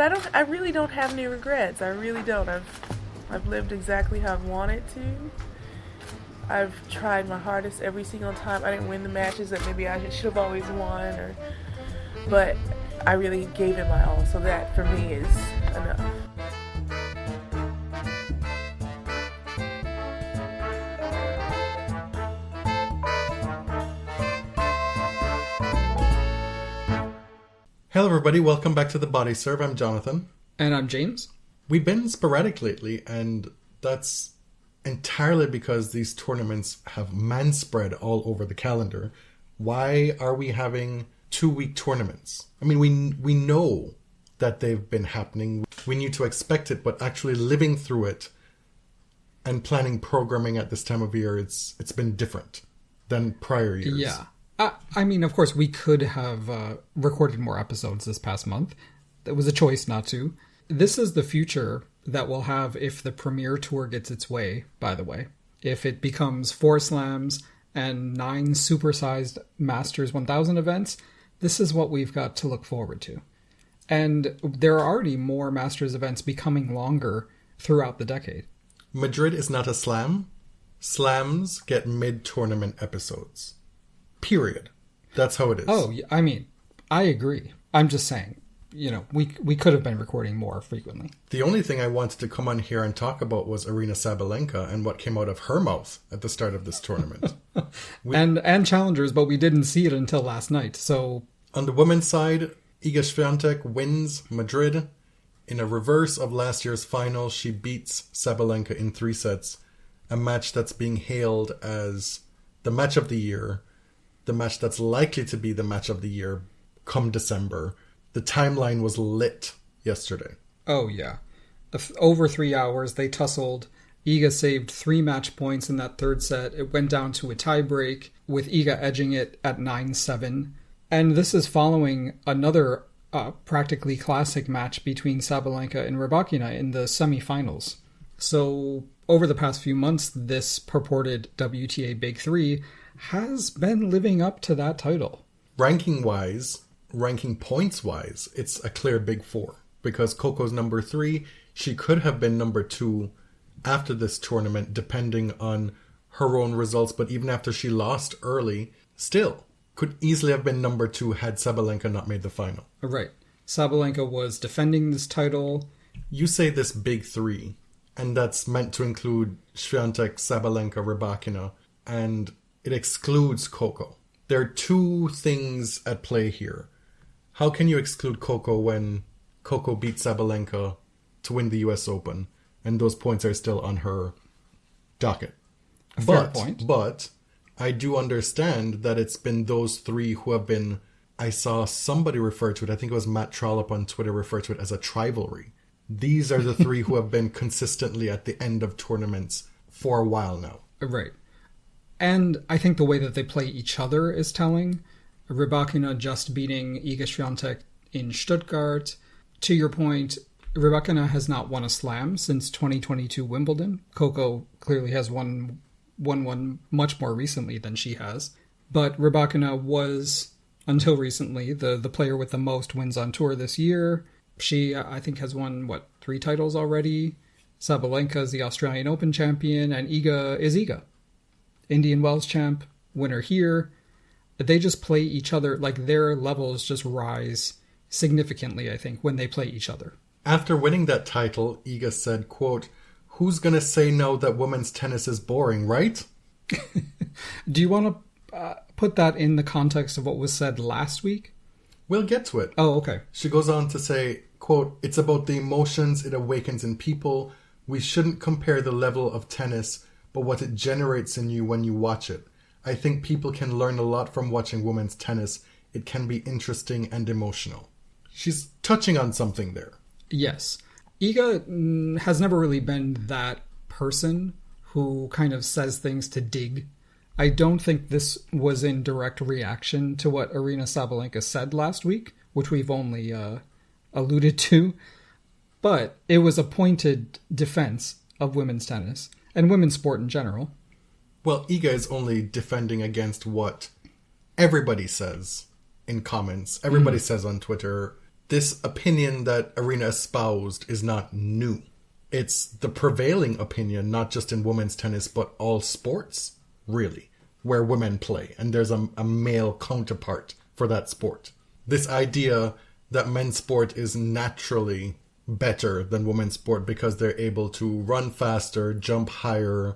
I really don't have any regrets. I really don't. I've lived exactly how I've wanted to. I've tried my hardest every single time. I didn't win the matches that maybe I should have always won, but I really gave it my all. So that for me is enough. Hello everybody, welcome back to The Body Serve. I'm Jonathan. And I'm James. We've been sporadic lately, and that's entirely because these tournaments have man-spread all over the calendar. Why are we having 2-week tournaments? I mean, we know that they've been happening. We need to expect it, but actually living through it and planning programming at this time of year, it's been different than prior years. Yeah. I mean, of course, we could have recorded more episodes this past month. It was a choice not to. This is the future that we'll have if the Premier Tour gets its way, by the way. If it becomes 4 slams and 9 supersized Masters 1000 events, this is what we've got to look forward to. And there are already more Masters events becoming longer throughout the decade. Madrid is not a slam. Slams get mid-tournament episodes. Period. That's how it is. Oh, I mean, I agree. I'm just saying, we could have been recording more frequently. The only thing I wanted to come on here and talk about was Aryna Sabalenka and what came out of her mouth at the start of this tournament. And challengers, but we didn't see it until last night. So on the women's side, Iga Swiatek wins Madrid. In a reverse of last year's final, she beats Sabalenka in 3 sets. A match that's being hailed as the match of the year. The match that's likely to be the match of the year come December. The timeline was lit yesterday. Oh, yeah. Over 3 hours, they tussled. Iga saved 3 match points in that third set. It went down to a tiebreak, with Iga edging it at 9-7. And this is following another practically classic match between Sabalenka and Rybakina in the semifinals. So, over the past few months, this purported WTA Big Three has been living up to that title. Ranking points-wise, it's a clear Big Four. Because Coco's number 3, she could have been number 2 after this tournament, depending on her own results. But even after she lost early, still could easily have been number 2 had Sabalenka not made the final. Right. Sabalenka was defending this title. You say this Big Three, and that's meant to include Swiatek, Sabalenka, Rybakina, and it excludes Coco. There are 2 things at play here. How can you exclude Coco when Coco beat Sabalenka to win the US Open and those points are still on her docket? Fair point. But I do understand that it's been those 3 who have been, I saw somebody refer to it, I think it was Matt Trollope on Twitter refer to it as a trivalry. These are the 3 who have been consistently at the end of tournaments for a while now. Right. And I think the way that they play each other is telling. Rybakina just beating Iga Swiatek in Stuttgart. To your point, Rybakina has not won a slam since 2022 Wimbledon. Coco clearly has won one much more recently than she has. But Rybakina was, until recently, the player with the most wins on tour this year. She, I think, has won, 3 titles already? Sabalenka is the Australian Open champion, and Iga is Iga. Indian Wells champ, winner here. They just play each other, their levels just rise significantly, I think, when they play each other. After winning that title, Iga said, quote, "Who's gonna say no that women's tennis is boring, right?" Do you want to put that in the context of what was said last week? We'll get to it. Oh, okay. She goes on to say, quote, "It's about the emotions it awakens in people. We shouldn't compare the level of tennis, but what it generates in you when you watch it. I think people can learn a lot from watching women's tennis. It can be interesting and emotional." She's touching on something there. Yes. Iga has never really been that person who kind of says things to dig. I don't think this was in direct reaction to what Aryna Sabalenka said last week, which we've only alluded to. But it was a pointed defense of women's tennis and women's sport in general. Well, Iga is only defending against what everybody says in comments. Everybody says on Twitter, this opinion that Aryna espoused is not new. It's the prevailing opinion, not just in women's tennis, but all sports, really, where women play. And there's a male counterpart for that sport. This idea that men's sport is naturally better than women's sport because they're able to run faster, jump higher,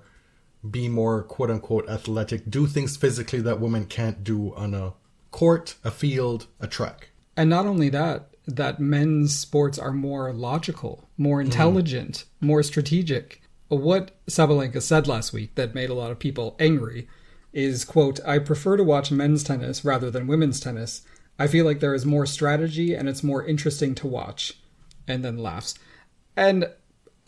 be more quote-unquote athletic, do things physically that women can't do on a court, a field, a track. And not only that men's sports are more logical, more intelligent, more strategic. What Sabalenka said last week that made a lot of people angry is, quote, "I prefer to watch men's tennis rather than women's tennis. I feel like there is more strategy and it's more interesting to watch." And then laughs. And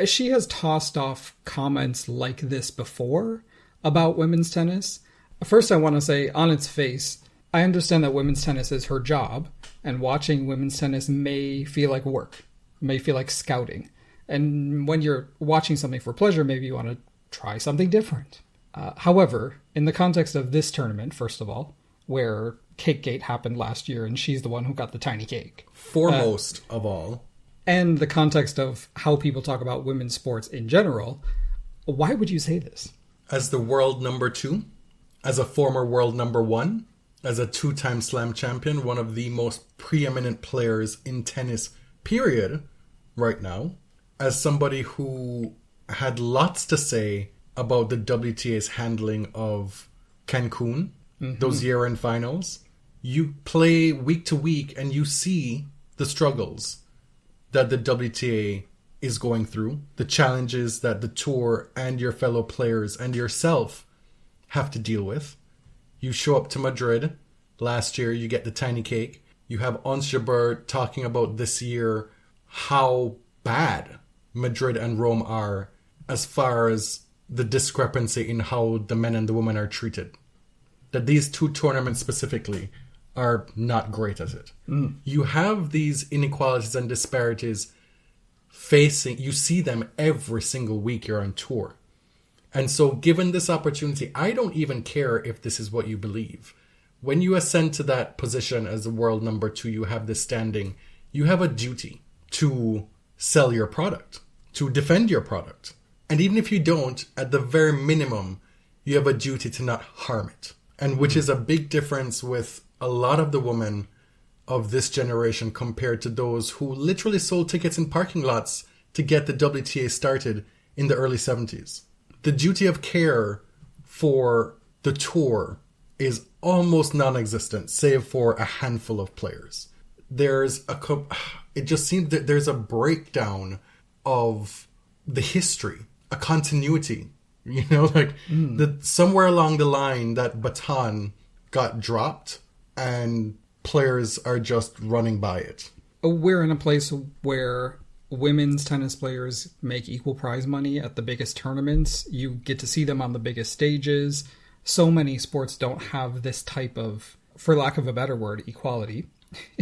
she has tossed off comments like this before about women's tennis. First, I want to say, on its face, I understand that women's tennis is her job, and watching women's tennis may feel like work, may feel like scouting. And when you're watching something for pleasure, maybe you want to try something different. However, in the context of this tournament, first of all, where Cakegate happened last year, and she's the one who got the tiny cake. Foremost of all. And the context of how people talk about women's sports in general, why would you say this? As the world number 2, as a former world number 1, as a 2-time slam champion, one of the most preeminent players in tennis, period, right now, as somebody who had lots to say about the WTA's handling of Cancun, those year-end finals. You play week to week and you see the struggles that the WTA is going through, the challenges that the tour and your fellow players and yourself have to deal with. You show up to Madrid last year, you get the tiny cake. You have Ons Jabeur talking about this year how bad Madrid and Rome are as far as the discrepancy in how the men and the women are treated. That these two tournaments specifically are not great at it. You have these inequalities and disparities facing, you see them every single week you're on tour. And so given this opportunity, I don't even care if this is what you believe. When you ascend to that position as the world number 2, you have this standing, you have a duty to sell your product, to defend your product. And even if you don't, at the very minimum, you have a duty to not harm it. And which is a big difference with a lot of the women of this generation compared to those who literally sold tickets in parking lots to get the WTA started in the early 70s. The duty of care for the tour is almost non-existent, save for a handful of players. It just seems that there's a breakdown of the history, a continuity, somewhere along the line that baton got dropped and players are just running by it. We're in a place where women's tennis players make equal prize money at the biggest tournaments. You get to see them on the biggest stages. So many sports don't have this type of, for lack of a better word, equality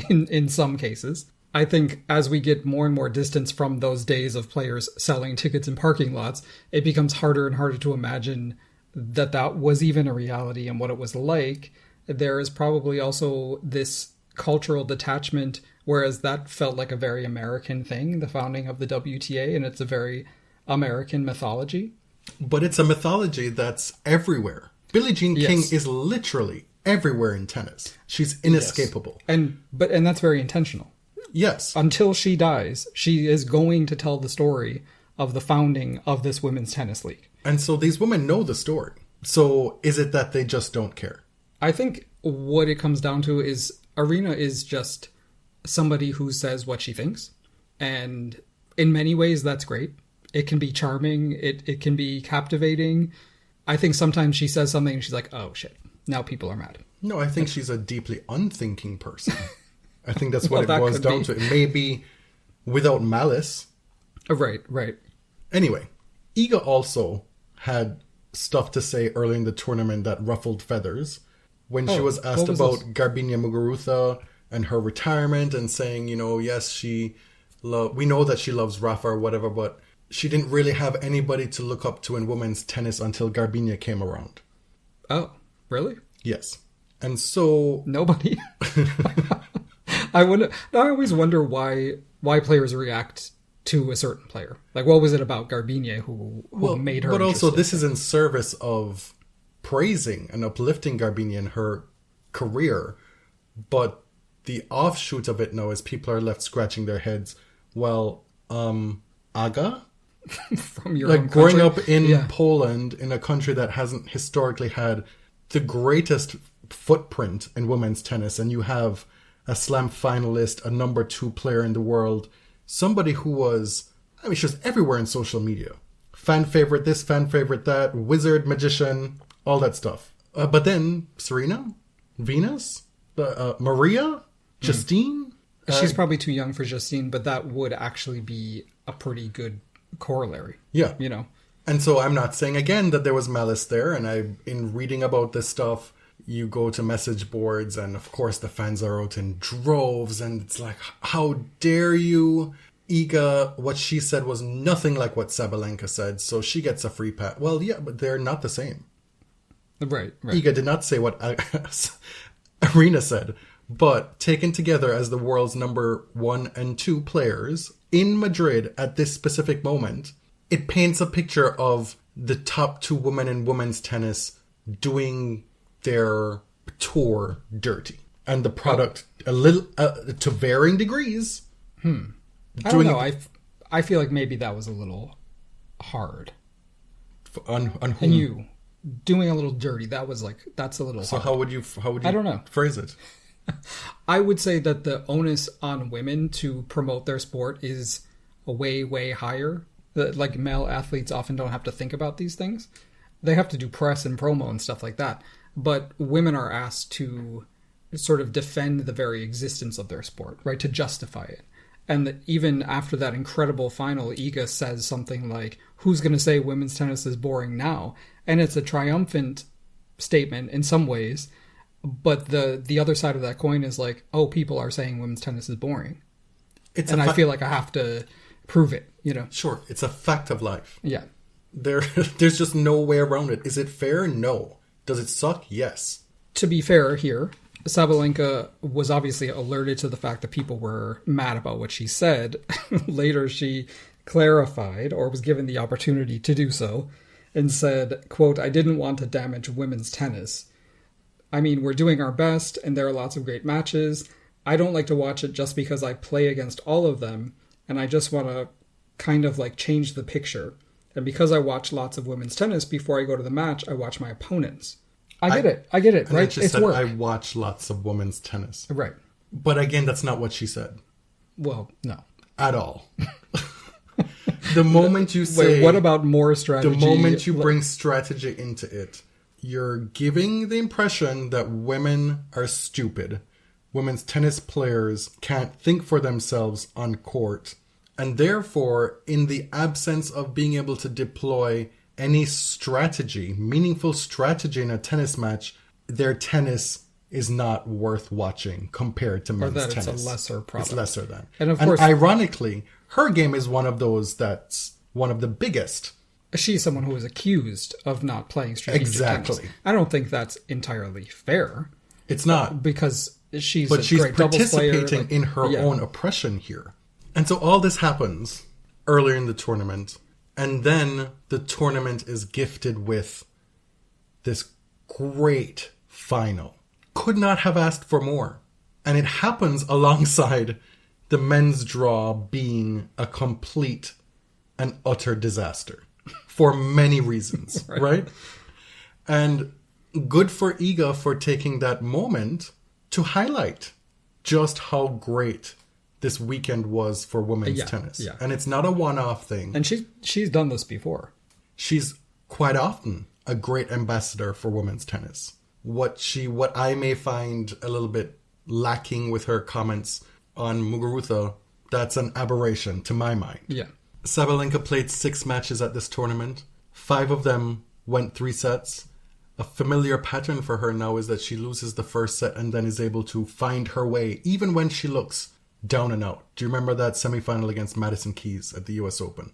in some cases. I think as we get more and more distance from those days of players selling tickets in parking lots, it becomes harder and harder to imagine that was even a reality and what it was like. There is probably also this cultural detachment, whereas that felt like a very American thing, the founding of the WTA, and it's a very American mythology. But it's a mythology that's everywhere. Billie Jean King is literally everywhere in tennis. She's inescapable. Yes. And that's very intentional. Yes. Until she dies, she is going to tell the story of the founding of this women's tennis league. And so these women know the story. So is it that they just don't care? I think what it comes down to is Aryna is just somebody who says what she thinks. And in many ways, that's great. It can be charming. It can be captivating. I think sometimes she says something and she's like, oh, shit. Now people are mad. No, I think she's a deeply unthinking person. I think that's what it boils down to. It may be without malice. Right. Anyway, Iga also had stuff to say early in the tournament that ruffled feathers. When she was asked about Garbiñe Muguruza and her retirement and saying, yes, we know that she loves Rafa or whatever, but she didn't really have anybody to look up to in women's tennis until Garbiñe came around. Oh, really? Yes. And so... Nobody? I always wonder why players react to a certain player. Like, what was it about Garbine who made her But also, interested? this is in service of praising and uplifting Garbine and her career. But the offshoot of it now is people are left scratching their heads. Well, Aga? From your Like, own growing country? up in Yeah. Poland, in a country that hasn't historically had the greatest footprint in women's tennis, and you have a slam finalist, a number 2 player in the world, somebody who was, I mean, she was everywhere in social media. Fan favorite this, fan favorite that, wizard, magician, all that stuff. But then Serena, Venus, Maria, Justine. She's probably too young for Justine, but that would actually be a pretty good corollary. Yeah. You know? And so I'm not saying again that there was malice there. And in reading about this stuff, you go to message boards and of course the fans are out in droves and it's like, how dare you? Iga, what she said was nothing like what Sabalenka said. So she gets a free pass. Well, yeah, but they're not the same. Right. Iga did not say what Aryna said, but taken together as the world's number 1 and 2 players in Madrid at this specific moment, it paints a picture of the top 2 women in women's tennis doing their tour dirty. And the product, a little, to varying degrees. I don't know. I feel like maybe that was a little hard. On whom? And you doing a little dirty, that's a little So hard. how would you I don't know. phrase it? I would say that the onus on women to promote their sport is way, way higher. Like, male athletes often don't have to think about these things. They have to do press and promo and stuff like that. But women are asked to sort of defend the very existence of their sport, right? To justify it. And even after that incredible final, Iga says something like, who's going to say women's tennis is boring now? And it's a triumphant statement in some ways. But the other side of that coin is like, oh, people are saying women's tennis is boring. I feel like I have to prove it, you know? Sure, it's a fact of life. Yeah. There's just no way around it. Is it fair? No. Does it suck? Yes. To be fair here, Sabalenka was obviously alerted to the fact that people were mad about what she said. Later, she clarified, or was given the opportunity to do so, and said, quote, "I didn't want to damage women's tennis. I mean, we're doing our best, and there are lots of great matches. I don't like to watch it just because I play against all of them, and I just want to kind of like change the picture. And because I watch lots of women's tennis, before I go to the match, I watch my opponents." I get it, And right? she It's said, work. I watch lots of women's tennis. Right. But again, that's not what she said. Well, no. At all. The moment you say... Wait, what about more strategy? The moment you bring strategy into it, you're giving the impression that women are stupid. Women's tennis players can't think for themselves on court. And therefore, in the absence of being able to deploy any strategy, meaningful strategy in a tennis match, their tennis is not worth watching compared to men's tennis. It's a lesser product. It's lesser than. And of course, ironically, her game is one of those that's one of the biggest. she's someone who was accused of not playing strategic Exactly. tennis. I don't think that's entirely fair. It's not. Because she's But a she's great doubles player. participating in her own oppression here. And so all this happens earlier in the tournament. And then the tournament is gifted with this great final. Could not have asked for more. And it happens alongside the men's draw being a complete and utter disaster for many reasons, right? And good for Iga for taking that moment to highlight just how great this weekend was for women's tennis. Yeah. And it's not a one-off thing. And she's done this before. She's quite often a great ambassador for women's tennis. What I may find a little bit lacking with her comments on Muguruza, that's an aberration to my mind. Yeah. Sabalenka played 6 matches at this tournament. 5 of them went 3 sets. A familiar pattern for her now is that she loses the first set and then is able to find her way, even when she looks down and out. Do you remember that semifinal against Madison Keys at the US Open?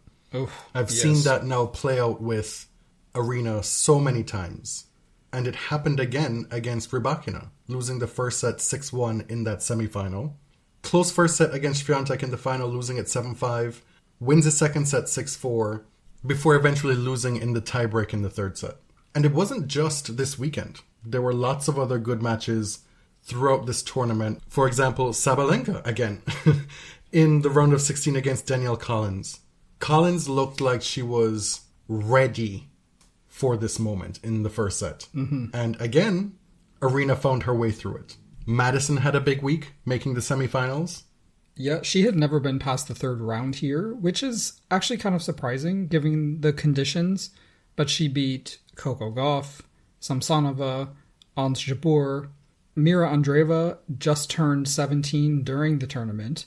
I've seen that now play out with Aryna so many times. And it happened again against Rybakina, losing the first set 6-1 in that semifinal. Close first set against Swiatek in the final, losing at 7-5. Wins the second set 6-4, before eventually losing in the tiebreak in the third set. And it wasn't just this weekend. There were lots of other good matches throughout this tournament. For example, Sabalenka again in the round of 16 against Danielle Collins. Collins looked like she was ready for this moment in the first set. Mm-hmm. And again, Aryna found her way through it. Madison had a big week, making the semifinals. Yeah, she had never been past the third round here, which is actually kind of surprising given the conditions. But she beat Coco Gauff, Samsonova, Ons Jabeur. Mira Andreeva just turned 17 during the tournament.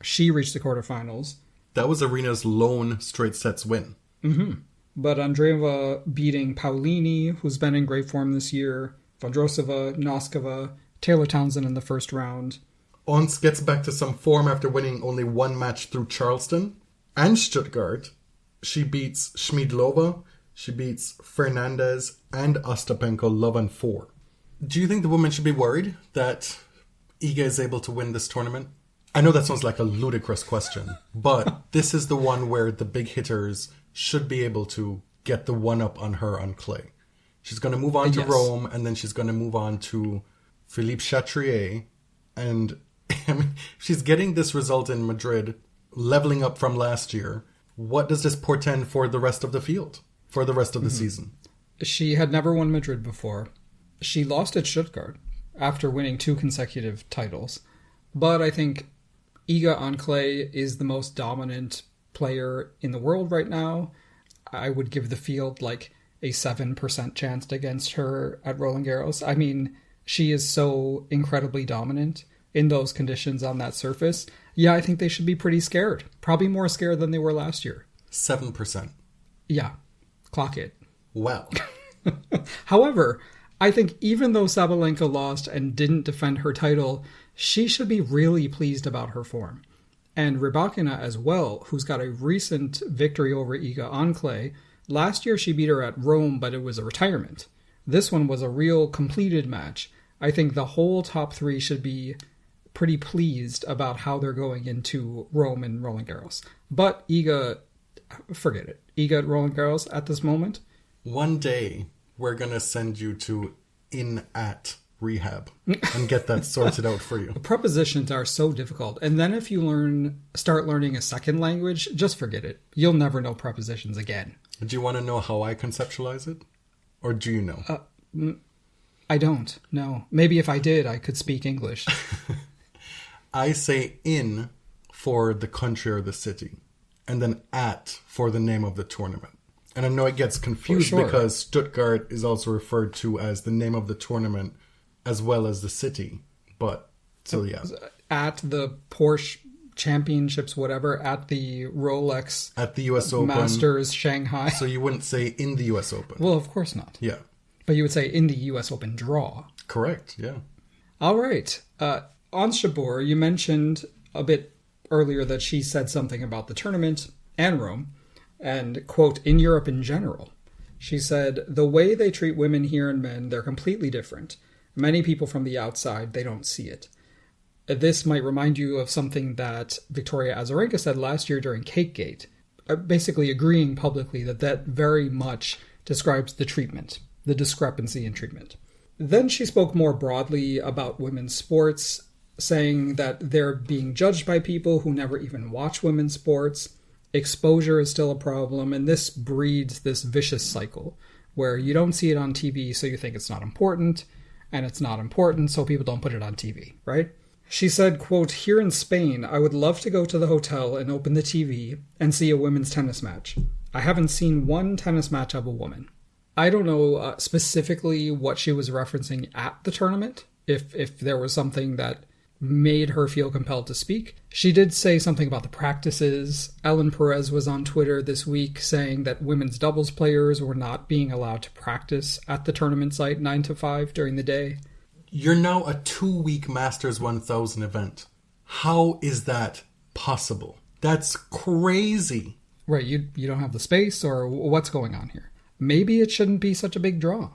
She reached the quarterfinals. That was Aryna's lone straight sets win. Mm-hmm. But Andreeva beating Paolini, who's been in great form this year, Vondrousova, Noskova, Taylor Townsend in the first round. Ons gets back to some form after winning only one match through Charleston and Stuttgart. She beats Schmiedlova, she beats Fernandez and Ostapenko love and 4. Do you think the woman should be worried that Iga is able to win this tournament? I know that sounds like a ludicrous question, but this is the one where the big hitters should be able to get the one-up on her on clay. She's going to move on to Rome, and then she's going to move on to Philippe Chatrier. And I mean, she's getting this result in Madrid, leveling up from last year. What does this portend for the rest of the field, for the rest of the season? She had never won Madrid before. She lost at Stuttgart after winning 2 consecutive titles. But I think Iga on clay is the most dominant player in the world right now. I would give the field like a 7% chance against her at Roland Garros. I mean, she is so incredibly dominant in those conditions on that surface. Yeah, I think they should be pretty scared. Probably more scared than they were last year. 7%. Yeah. Clock it. Well. However, I think even though Sabalenka lost and didn't defend her title, she should be really pleased about her form. And Rybakina as well, who's got a recent victory over Iga on clay. Last year she beat her at Rome, but it was a retirement. This one was a real completed match. I think the whole top 3 should be pretty pleased about how they're going into Rome and Roland Garros. But Iga, forget it. Iga at Roland Garros at this moment? One day, we're going to send you to in-at rehab and get that sorted out for you. Prepositions are so difficult. And then if you start learning a second language, just forget it. You'll never know prepositions again. Do you want to know how I conceptualize it? Or do you know? I don't, no. Maybe if I did, I could speak English. I say in for the country or the city, and then at for the name of the tournament. And I know it gets confused because Stuttgart is also referred to as the name of the tournament as well as the city. But, so yeah. At the Porsche Championships, whatever, at the Rolex... At the US Open. Masters, Shanghai. So you wouldn't say in the US Open. Well, of course not. Yeah. But you would say in the US Open draw. Correct, yeah. All right. Ons Jabeur, you mentioned a bit earlier that she said something about the tournament and Rome. And, quote, in Europe in general. She said, the way they treat women here and men, they're completely different. Many people from the outside, they don't see it. This might remind you of something that Victoria Azarenka said last year during Cakegate, basically agreeing publicly that very much describes the treatment, the discrepancy in treatment. Then she spoke more broadly about women's sports, saying that they're being judged by people who never even watch women's sports. Exposure is still a problem, and this breeds this vicious cycle where you don't see it on TV, so you think it's not important, and it's not important, so people don't put it on TV, right? She said, quote, here in Spain, I would love to go to the hotel and open the TV and see a women's tennis match. I haven't seen one tennis match of a woman. I don't know specifically what she was referencing at the tournament, if there was something that made her feel compelled to speak. She did say something about the practices. Ellen Perez was on Twitter this week saying that women's doubles players were not being allowed to practice at the tournament site 9 to 5 during the day. You're now a 2-week Masters 1000 event. How is that possible? That's crazy. Right, you don't have the space, or what's going on here? Maybe it shouldn't be such a big draw.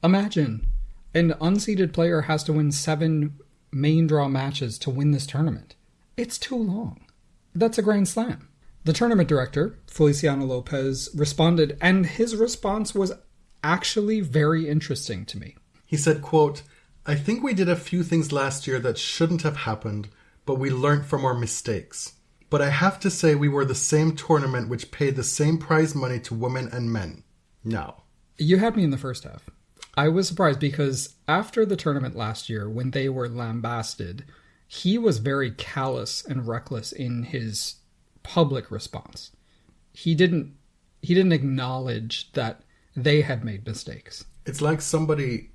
Imagine, an unseeded player has to win 7 main draw matches to win this tournament. It's too long. That's a Grand Slam. The tournament director, Feliciano Lopez, responded, and his response was actually very interesting to me. He said, quote, "I think we did a few things last year that shouldn't have happened, but we learned from our mistakes. But I have to say we were the same tournament which paid the same prize money to women and men. Now." You had me in the first half. I was surprised because after the tournament last year, when they were lambasted, he was very callous and reckless in his public response. He didn't acknowledge that they had made mistakes. It's like somebody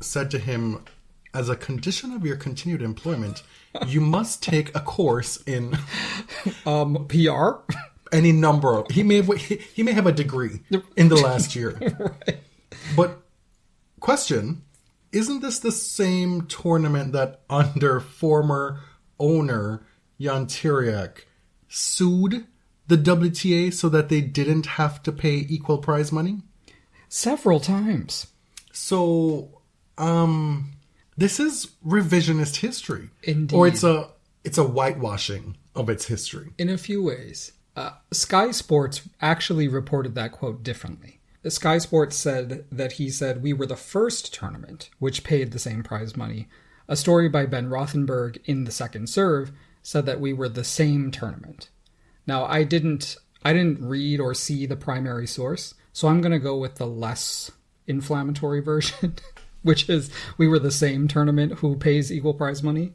said to him, as a condition of your continued employment, you must take a course in PR? Any number of... He may have a degree in the last year. Right. But, question, isn't this the same tournament that under former owner Jan Tiriac sued the WTA so that they didn't have to pay equal prize money? Several times. So, this is revisionist history. Indeed. Or it's a whitewashing of its history. In a few ways. Sky Sports actually reported that quote differently. Sky Sports said that he said, "We were the first tournament which paid the same prize money." A story by Ben Rothenberg in The Second Serve said that we were the same tournament. Now, I didn't read or see the primary source, so I'm going to go with the less inflammatory version, which is we were the same tournament who pays equal prize money.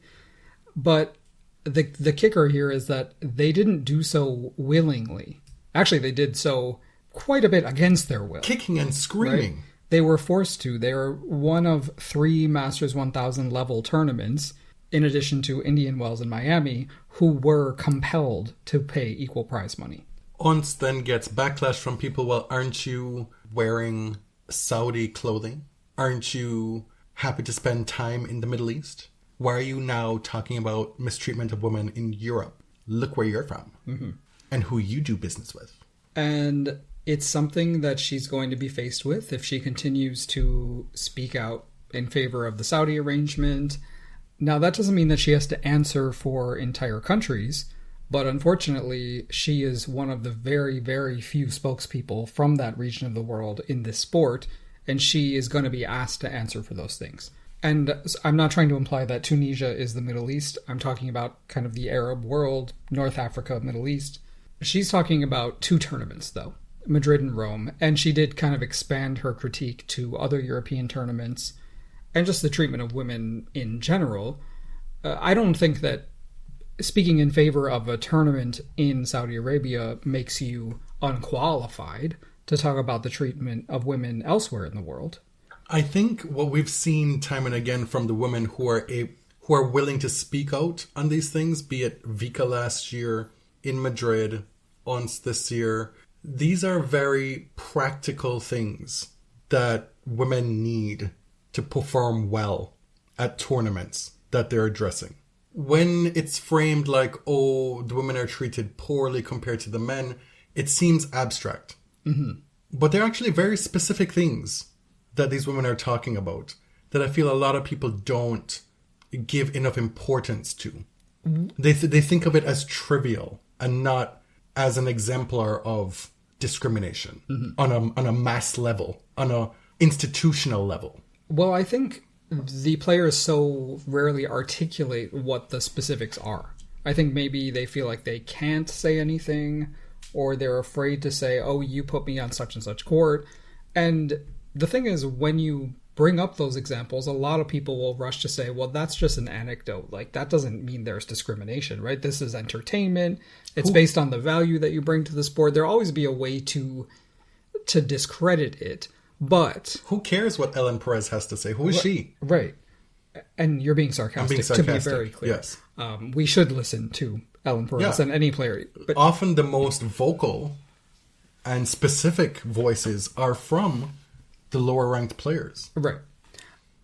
But the kicker here is that they didn't do so willingly. Actually, they did so quite a bit against their will. Kicking and screaming. Right? They were forced to. They are one of 3 Masters 1000 level tournaments, in addition to Indian Wells and Miami, who were compelled to pay equal prize money. Ons then gets backlash from people, well, aren't you wearing Saudi clothing? Aren't you happy to spend time in the Middle East? Why are you now talking about mistreatment of women in Europe? Look where you're from. Mm-hmm. And who you do business with. And it's something that she's going to be faced with if she continues to speak out in favor of the Saudi arrangement. Now, that doesn't mean that she has to answer for entire countries, but unfortunately, she is one of the very, very few spokespeople from that region of the world in this sport, and she is going to be asked to answer for those things. And I'm not trying to imply that Tunisia is the Middle East. I'm talking about kind of the Arab world, North Africa, Middle East. She's talking about 2 tournaments, though, Madrid and Rome, and she did kind of expand her critique to other European tournaments and just the treatment of women in general. I don't think that speaking in favor of a tournament in Saudi Arabia makes you unqualified to talk about the treatment of women elsewhere in the world. I think what we've seen time and again from the women who are willing to speak out on these things, be it Vika last year, in Madrid, Ons this year, these are very practical things that women need to perform well at tournaments that they're addressing. When it's framed like, oh, the women are treated poorly compared to the men, it seems abstract. Mm-hmm. But they're actually very specific things that these women are talking about that I feel a lot of people don't give enough importance to. They think of it as trivial and not as an exemplar of discrimination on a mass level, on a institutional level. Well, I think the players so rarely articulate what the specifics are. I think maybe they feel like they can't say anything, or they're afraid to say, oh, you put me on such and such court. And the thing is, when you bring up those examples, a lot of people will rush to say, well, that's just an anecdote. Like, that doesn't mean there's discrimination, right? This is entertainment. It's based on the value that you bring to the sport. There'll always be a way to discredit it. But who cares what Ellen Perez has to say? Who is she? Right. And you're being sarcastic, to be very clear. Yes. We should listen to Ellen Perez and any player. But often the most vocal and specific voices are from the lower ranked players. Right.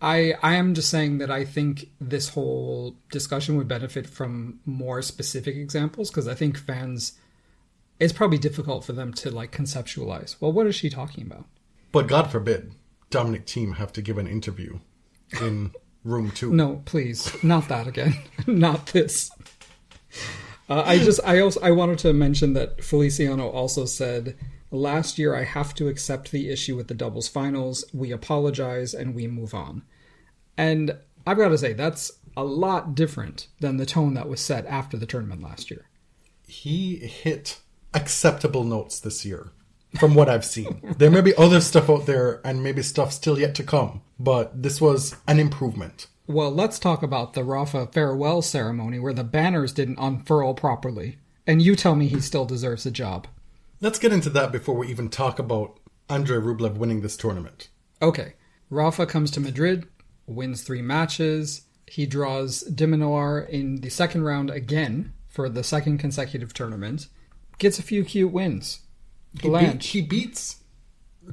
I am just saying that I think this whole discussion would benefit from more specific examples, because I think fans, it's probably difficult for them to like conceptualize, well, what is she talking about? But God forbid Dominic Thiem have to give an interview in room 2. No, please. Not that again. Not this. I wanted to mention that Feliciano also said, last year I have to accept the issue with the doubles finals. We apologize and we move on. And I've got to say, that's a lot different than the tone that was set after the tournament last year. He hit acceptable notes this year, from what I've seen. There may be other stuff out there and maybe stuff still yet to come, but this was an improvement. Well, let's talk about the Rafa farewell ceremony where the banners didn't unfurl properly. And you tell me he still deserves a job. Let's get into that before we even talk about Andrey Rublev winning this tournament. Okay. Rafa comes to Madrid, wins 3 matches. He draws de Minaur in the second round again for the second consecutive tournament. Gets a few cute wins. He beats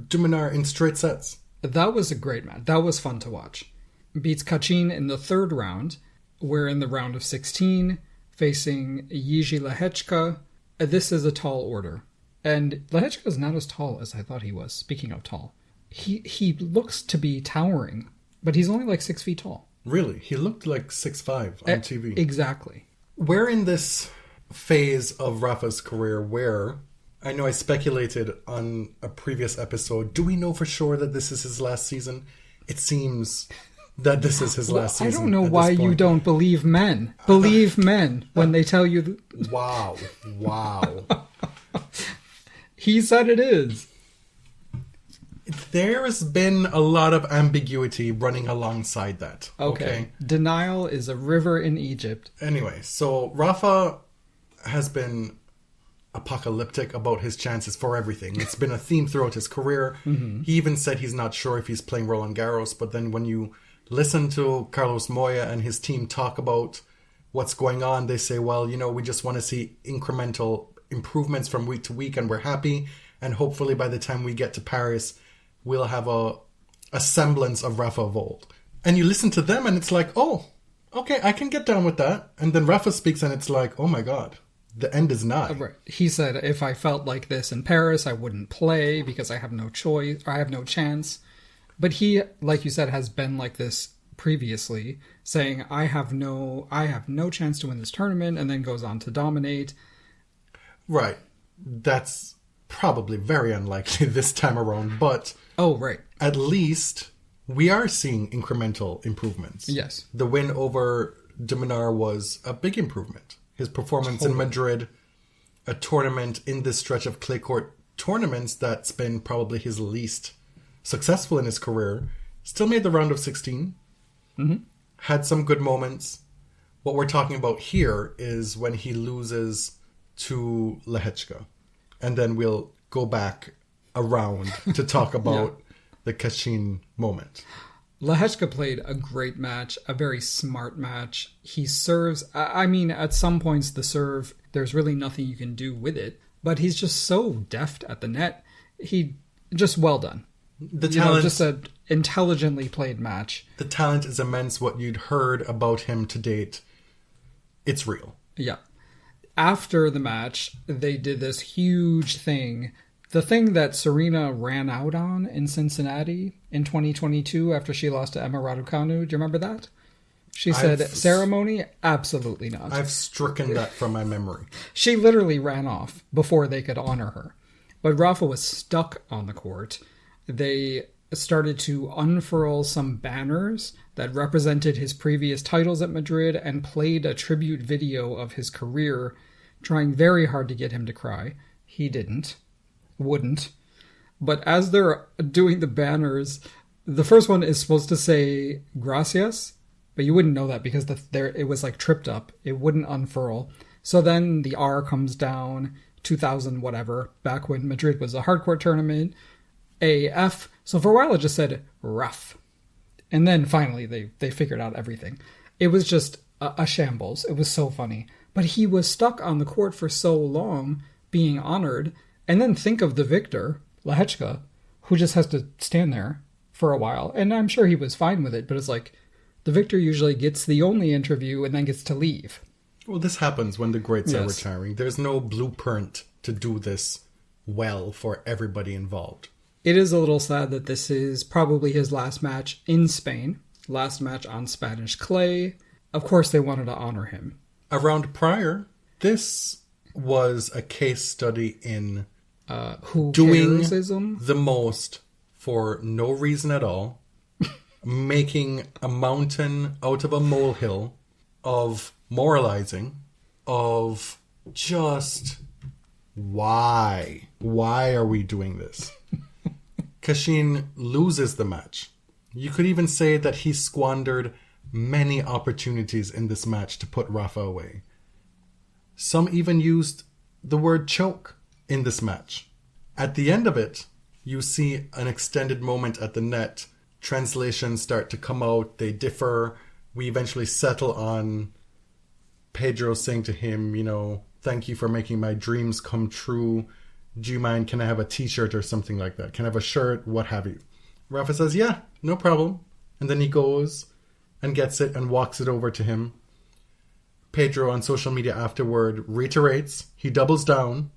de Minaur in straight sets. That was a great match. That was fun to watch. Beats Kachin in the third round. We're in the round of 16, facing Jiří Lehečka. This is a tall order. And Lehečka is not as tall as I thought he was, speaking of tall. He looks to be towering, but he's only like 6 feet tall. Really? He looked like 6'5" on TV. Exactly. We're in this phase of Rafa's career where, I know I speculated on a previous episode, do we know for sure that this is his last season? It seems that this is his last season. I don't know why you don't believe men. Believe men when they tell you... Wow. He said it is. There has been a lot of ambiguity running alongside that. Okay. Denial is a river in Egypt. Anyway, so Rafa has been apocalyptic about his chances for everything. It's been a theme throughout his career. Mm-hmm. He even said he's not sure if he's playing Roland Garros, but then when you listen to Carlos Moya and his team talk about what's going on, they say, well, we just want to see incremental improvements from week to week and we're happy. And hopefully by the time we get to Paris, we'll have a semblance of Rafa of old. And you listen to them and it's like, oh, okay, I can get down with that. And then Rafa speaks and it's like, oh my God, the end is nigh. Right. He said, if I felt like this in Paris, I wouldn't play because I have no choice, or I have no chance. But he, like you said, has been like this previously, saying, I have no chance to win this tournament, and then goes on to dominate. Right. That's probably very unlikely this time around, but... Oh, right. At least we are seeing incremental improvements. Yes. The win over de Minaur was a big improvement. His performance in Madrid, a tournament in this stretch of clay court tournaments that's been probably his least successful in his career, still made the round of 16. Mm-hmm. Had some good moments. What we're talking about here is when he loses to Lehečka. And then we'll go back around to talk about the Kachin moment. Lehečka played a great match, a very smart match. He serves, at some points the serve, there's really nothing you can do with it, but he's just so deft at the net. He just well done. The talent, just an intelligently played match. The talent is immense. What you'd heard about him to date, it's real. Yeah. After the match, they did this huge thing. The thing that Serena ran out on in Cincinnati in 2022 after she lost to Emma Raducanu. Do you remember that? She said, ceremony? Absolutely not. I've stricken that from my memory. She literally ran off before they could honor her. But Rafa was stuck on the court. They started to unfurl some banners that represented his previous titles at Madrid and played a tribute video of his career, trying very hard to get him to cry. He wouldn't. But as they're doing the banners, the first one is supposed to say gracias, but you wouldn't know that because it was like tripped up. It wouldn't unfurl. So then the R comes down, 2000 whatever, back when Madrid was a hardcourt tournament, AF. So for a while it just said rough. And then finally they figured out everything. It was just a shambles. It was so funny. But he was stuck on the court for so long being honored. And then think of the victor, Lehečka, who just has to stand there for a while. And I'm sure he was fine with it, but it's like the victor usually gets the only interview and then gets to leave. Well, this happens when the greats are retiring. There's no blueprint to do this well for everybody involved. It is a little sad that this is probably his last match in Spain, last match on Spanish clay. Of course, they wanted to honor him. round prior, this was a case study in who doing cares-ism? the most for no reason at all, making a mountain out of a molehill of moralizing, of just why? Why are we doing this? Kashin loses the match. You could even say that he squandered many opportunities in this match to put Rafa away. Some even used the word choke in this match. At the end of it, you see an extended moment at the net. Translations start to come out. They differ. We eventually settle on Pedro saying to him, you know, thank you for making my dreams come true. Do you mind? Can I have a t-shirt or something like that? Can I have a shirt? What have you? Rafa says, yeah, no problem. And then he goes and gets it and walks it over to him. Pedro on social media afterward reiterates. He doubles down.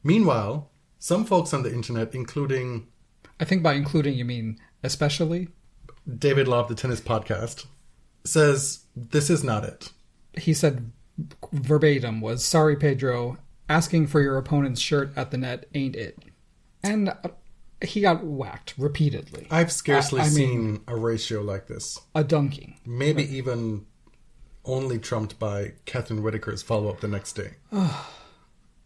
Meanwhile, some folks on the internet, including... I think by including you mean especially? David Law of the Tennis Podcast, says this is not it. He said verbatim was, sorry, Pedro, asking for your opponent's shirt at the net ain't it. And he got whacked repeatedly. I've scarcely seen a ratio like this. A dunking. Maybe even only trumped by Catherine Whitaker's follow-up the next day.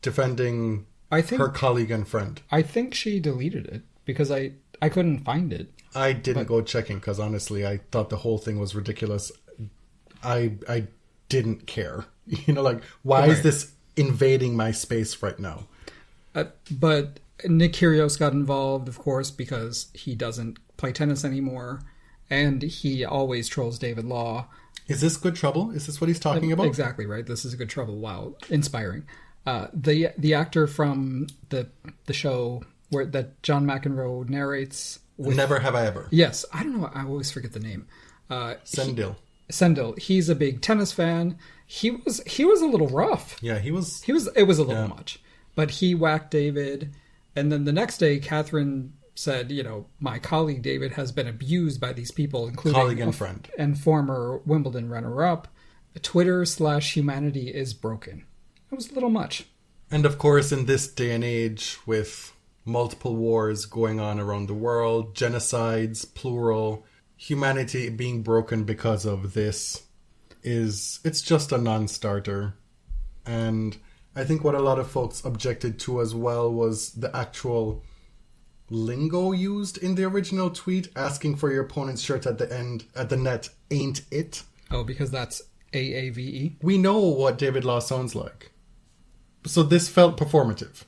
Defending her colleague and friend. I think she deleted it because I couldn't find it. I didn't go checking because honestly I thought the whole thing was ridiculous. I didn't care. You know, like, why is this invading my space right now? But Nick Kyrgios got involved, of course, because he doesn't play tennis anymore. And he always trolls David Law. Is this good trouble? Is this what he's talking about? Exactly, right. This is good trouble. Wow. Inspiring. The actor from the show that John McEnroe narrates. Never Have I Ever. Yes. I don't know. I always forget the name. Sendil. Sendil. He's a big tennis fan. He was a little rough. Yeah, it was a little much. But he whacked David. And then the next day, Catherine said, you know, my colleague David has been abused by these people, including colleague and friend and former Wimbledon runner-up. Twitter/humanity is broken. It was a little much. And of course, in this day and age, with multiple wars going on around the world, genocides, plural, humanity being broken because of this it's just a non-starter. And I think what a lot of folks objected to as well was the actual lingo used in the original tweet, asking for your opponent's shirt at the net ain't it. Oh, because that's AAVE? We know what David Law sounds like. So this felt performative.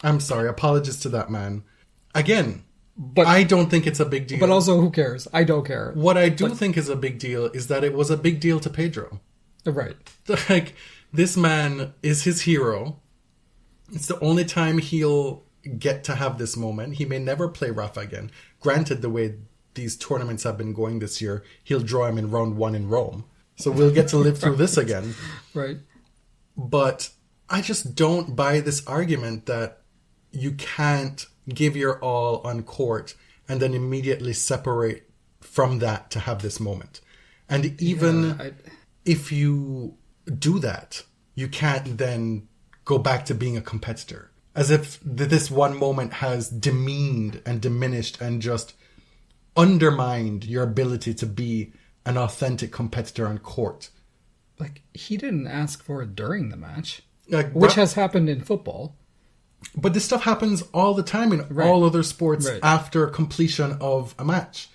I'm sorry, apologies to that man. Again, but I don't think it's a big deal. But also, who cares? I don't care. What I do think is a big deal is that it was a big deal to Pedro. Right. Like, this man is his hero. It's the only time he'll get to have this moment. He may never play Rafa again. Granted, the way these tournaments have been going this year, he'll draw him in round 1 in Rome. So we'll get to live through this again. Right. But I just don't buy this argument that you can't give your all on court and then immediately separate from that to have this moment. And even if you do that, you can't then go back to being a competitor. As if this one moment has demeaned and diminished and just undermined your ability to be an authentic competitor on court. Like, he didn't ask for it during the match, which has happened in football. But this stuff happens all the time in all other sports after completion of a match.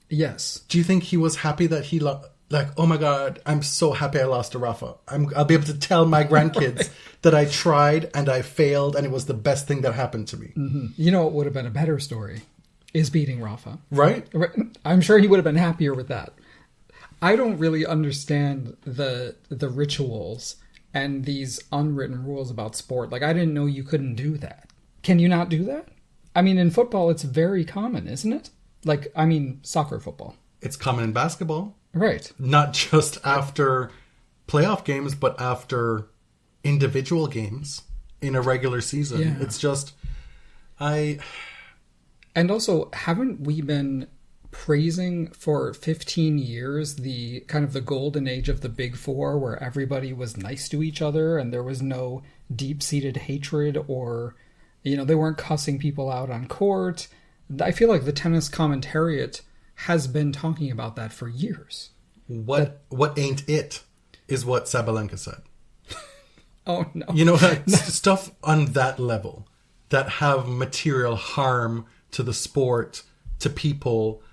Yes. Do you think he was happy that he like, oh my God, I'm so happy I lost to Rafa. I'll be able to tell my grandkids that I tried and I failed and it was the best thing that happened to me. Mm-hmm. You know what would have been a better story is beating Rafa. Right? I'm sure he would have been happier with that. I don't really understand the rituals and these unwritten rules about sport. Like, I didn't know you couldn't do that. Can you not do that? I mean, in football, it's very common, isn't it? Like, I mean, soccer football. It's common in basketball. Right. Not just after playoff games, but after individual games in a regular season. Yeah. It's just, And also, haven't we been praising for 15 years the kind of the golden age of the Big Four, where everybody was nice to each other and there was no deep-seated hatred, or, you know, they weren't cussing people out on court. I feel like the tennis commentariat has been talking about that for years. What ain't it is what Sabalenka said. Oh, no. You know, stuff on that level that have material harm to the sport, to people.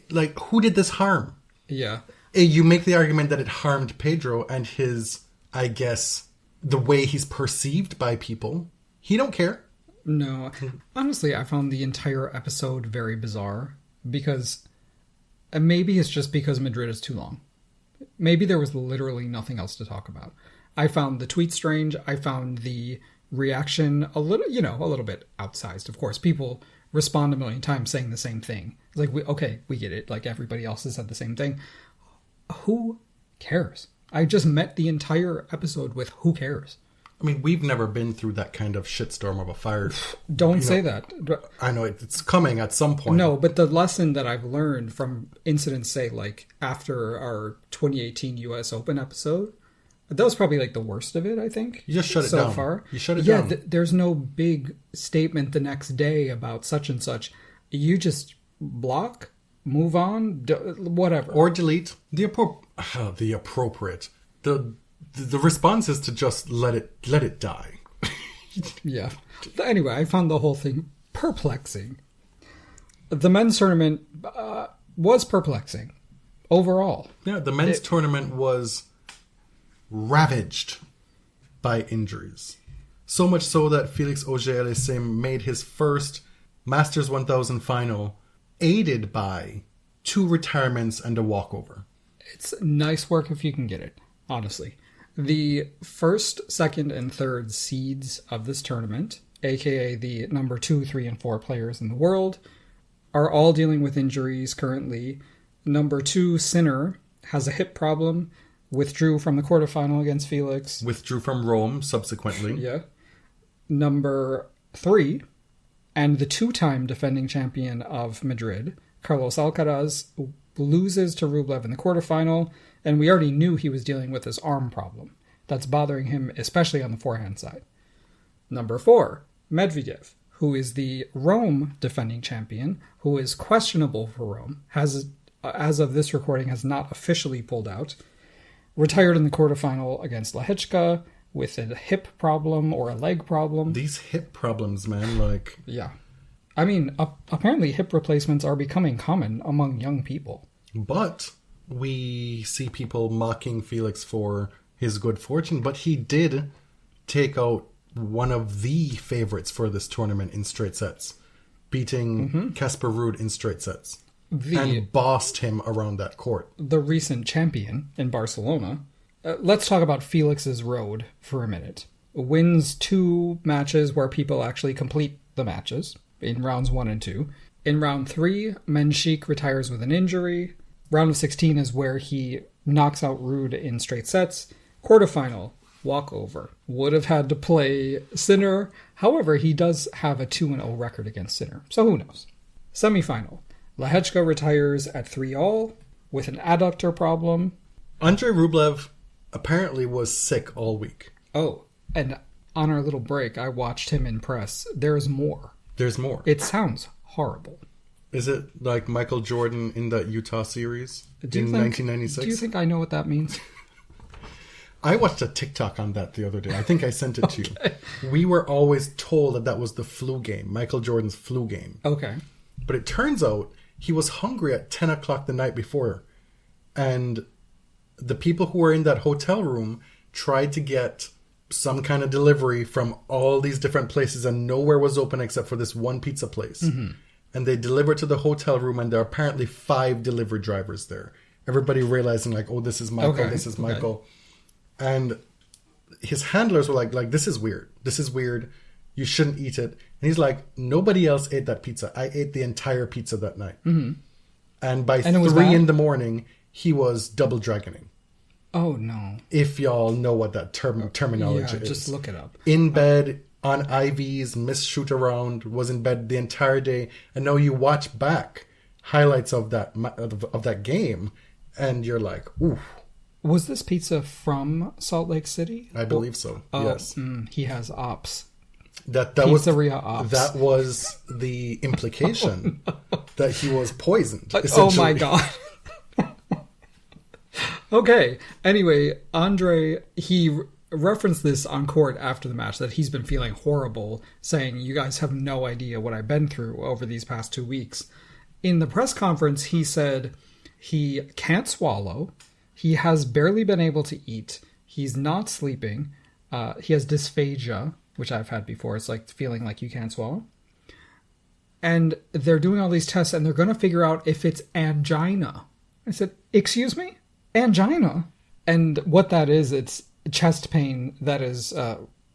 Like, who did this harm? Yeah. You make the argument that it harmed Pedro and his, I guess, the way he's perceived by people. He don't care. No. Honestly, I found the entire episode very bizarre because maybe it's just because Madrid is too long. Maybe there was literally nothing else to talk about. I found the tweet strange. I found the reaction a little bit outsized. Of course, people respond a million times saying the same thing. It's like, we get it. Like, everybody else has said the same thing. Who cares? I just met the entire episode with who cares. I mean, we've never been through that kind of shitstorm of a fire. Don't say that. I know it's coming at some point. No, but the lesson that I've learned from incidents, say, like after our 2018 US Open episode, that was probably like the worst of it, I think. You just shut it down. So far. You shut it down. There's no big statement the next day about such and such. You just block, move on, whatever. Or delete. The appropriate. The response is to just let it die. Yeah. Anyway, I found the whole thing perplexing. The men's tournament was perplexing overall. Yeah, the men's tournament was ravaged by injuries. So much so that Felix Auger-Aliassime made his first Masters 1000 final aided by 2 retirements and a walkover. It's nice work if you can get it, honestly. The first, second, and third seeds of this tournament, aka the number 2, 3, and 4 players in the world, are all dealing with injuries currently. Number 2, Sinner, has a hip problem, withdrew from the quarterfinal against Felix. Withdrew from Rome subsequently. Yeah. Number 3, and the 2-time defending champion of Madrid, Carlos Alcaraz, loses to Rublev in the quarterfinal, and we already knew he was dealing with this arm problem that's bothering him, especially on the forehand side. Number 4, Medvedev, who is the Rome defending champion, who is questionable for Rome, has, as of this recording, has not officially pulled out, retired in the quarterfinal against Lehechka with a hip problem or a leg problem. These hip problems, man, like... Yeah. I mean, apparently hip replacements are becoming common among young people. But we see people mocking Felix for his good fortune, but he did take out one of the favorites for this tournament in straight sets, beating Casper Ruud in straight sets. And bossed him around that court. The recent champion in Barcelona. Let's talk about Felix's road for a minute. Wins 2 matches where people actually complete the matches in rounds 1 and 2. In round 3, Menchik retires with an injury. Round of 16 is where he knocks out Ruud in straight sets. Quarterfinal, walkover. Would have had to play Sinner. However, he does have a 2-0 record against Sinner, so who knows. Semifinal. Lehechka retires at 3-all with an adductor problem. Andrey Rublev apparently was sick all week. Oh, and on our little break, I watched him in press. There's more. There's more. It sounds horrible. Is it like Michael Jordan in that Utah series in 1996? Do you think I know what that means? I watched a TikTok on that the other day. I think I sent it to you. We were always told that was the flu game, Michael Jordan's flu game. Okay. But it turns out he was hungry at 10 o'clock the night before. And the people who were in that hotel room tried to get some kind of delivery from all these different places, and nowhere was open except for this one pizza place. And they delivered to the hotel room, and there are apparently 5 delivery drivers there. Everybody realizing like, oh, this is Michael, this is Michael. And his handlers were like, this is weird. This is weird. You shouldn't eat it. And he's like, nobody else ate that pizza. I ate the entire pizza that night. And by 3 in the morning, he was double dragoning. Oh, no. If y'all know what that terminology is. Just look it up. In bed, on IVs, missed shoot around, was in bed the entire day. And now you watch back highlights of that game, and you're like, ooh. Was this pizza from Salt Lake City? I believe so. Yes. He has ops. That Pizzeria ops. That was the implication that he was poisoned. Oh my god. Okay. Anyway, Andrey, he referenced this on court after the match, that he's been feeling horrible, saying, you guys have no idea what I've been through over these past 2 weeks. In the press conference, he said he can't swallow. He has barely been able to eat. He's not sleeping. He has dysphagia, which I've had before. It's like feeling like you can't swallow. And they're doing all these tests, and they're going to figure out if it's angina. I said, excuse me? Angina? And what that is, it's chest pain that is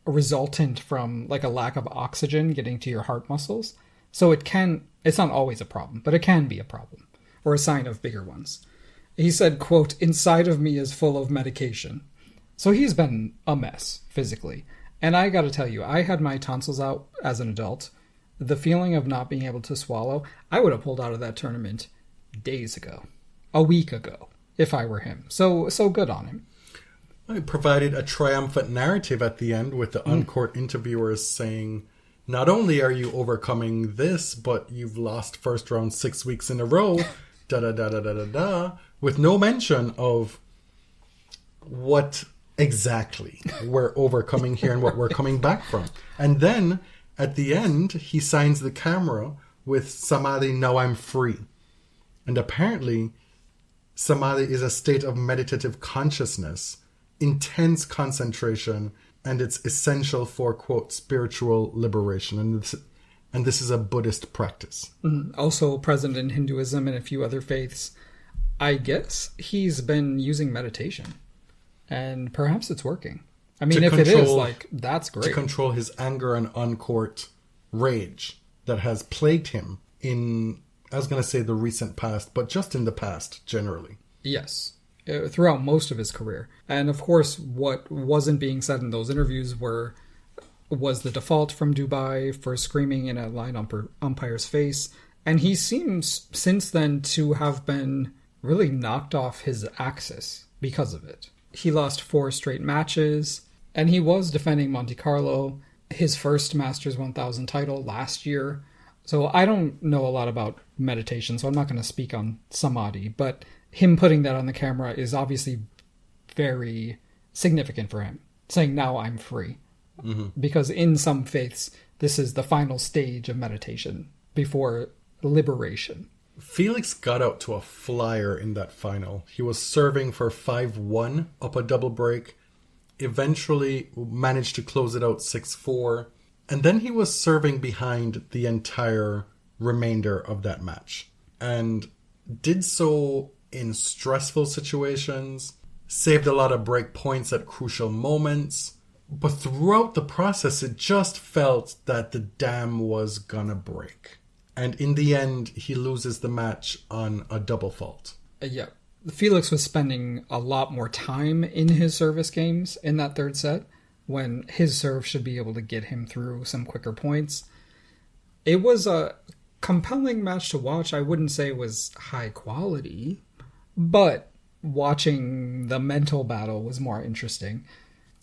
resultant from like a lack of oxygen getting to your heart muscles. So it's not always a problem, but it can be a problem or a sign of bigger ones. He said, quote, inside of me is full of medication. So he's been a mess physically. And I got to tell you, I had my tonsils out as an adult. The feeling of not being able to swallow, I would have pulled out of that tournament days ago, a week ago, if I were him. So good on him. It provided a triumphant narrative at the end with the on-court interviewers saying, not only are you overcoming this, but you've lost first round 6 weeks in a row, da-da-da-da-da-da-da, with no mention of what exactly we're overcoming here and what we're coming back from. And then, at the end, he signs the camera with Samadhi, now I'm free. And apparently, Samadhi is a state of meditative consciousness, intense concentration, and it's essential for, quote, spiritual liberation. And this is a Buddhist practice. Also present in Hinduism and a few other faiths. I guess he's been using meditation. And perhaps it's working. I mean, if it is, like, that's great. To control his anger and on-court rage that has plagued him in, I was going to say the recent past, but just in the past, generally. Yes. Throughout most of his career. And of course, what wasn't being said in those interviews was the default from Dubai for screaming in a line umpire's face. And he seems, since then, to have been really knocked off his axis because of it. He lost 4 straight matches, and he was defending Monte Carlo, his first Masters 1000 title last year. So I don't know a lot about meditation, so I'm not going to speak on Samadhi, but him putting that on the camera is obviously very significant for him, saying, now I'm free. Mm-hmm. Because in some faiths, this is the final stage of meditation before liberation. Felix got out to a flyer in that final. He was serving for 5-1 up a double break, eventually managed to close it out 6-4, and then he was serving behind the entire remainder of that match, and did so in stressful situations, saved a lot of break points at crucial moments, but throughout the process it just felt that the dam was gonna break. And in the end, he loses the match on a double fault. Yeah. Felix was spending a lot more time in his service games in that third set, when his serve should be able to get him through some quicker points. It was a compelling match to watch. I wouldn't say it was high quality, but watching the mental battle was more interesting.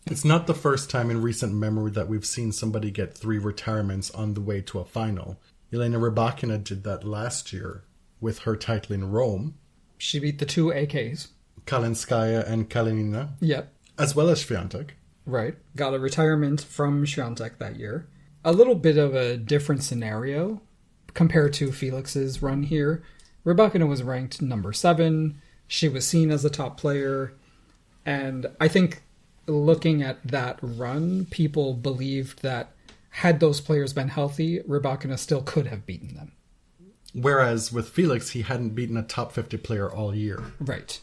It's not the first time in recent memory that we've seen somebody get 3 retirements on the way to a final. Elena Rybakina did that last year with her title in Rome. She beat the 2 AKs. Kalinskaya and Kalinina. Yep. As well as Swiatek. Right. Got a retirement from Swiatek that year. A little bit of a different scenario compared to Felix's run here. Rybakina was ranked number 7. She was seen as a top player. And I think looking at that run, people believed that had those players been healthy, Rybakina still could have beaten them. Whereas with Felix, he hadn't beaten a top 50 player all year. Right.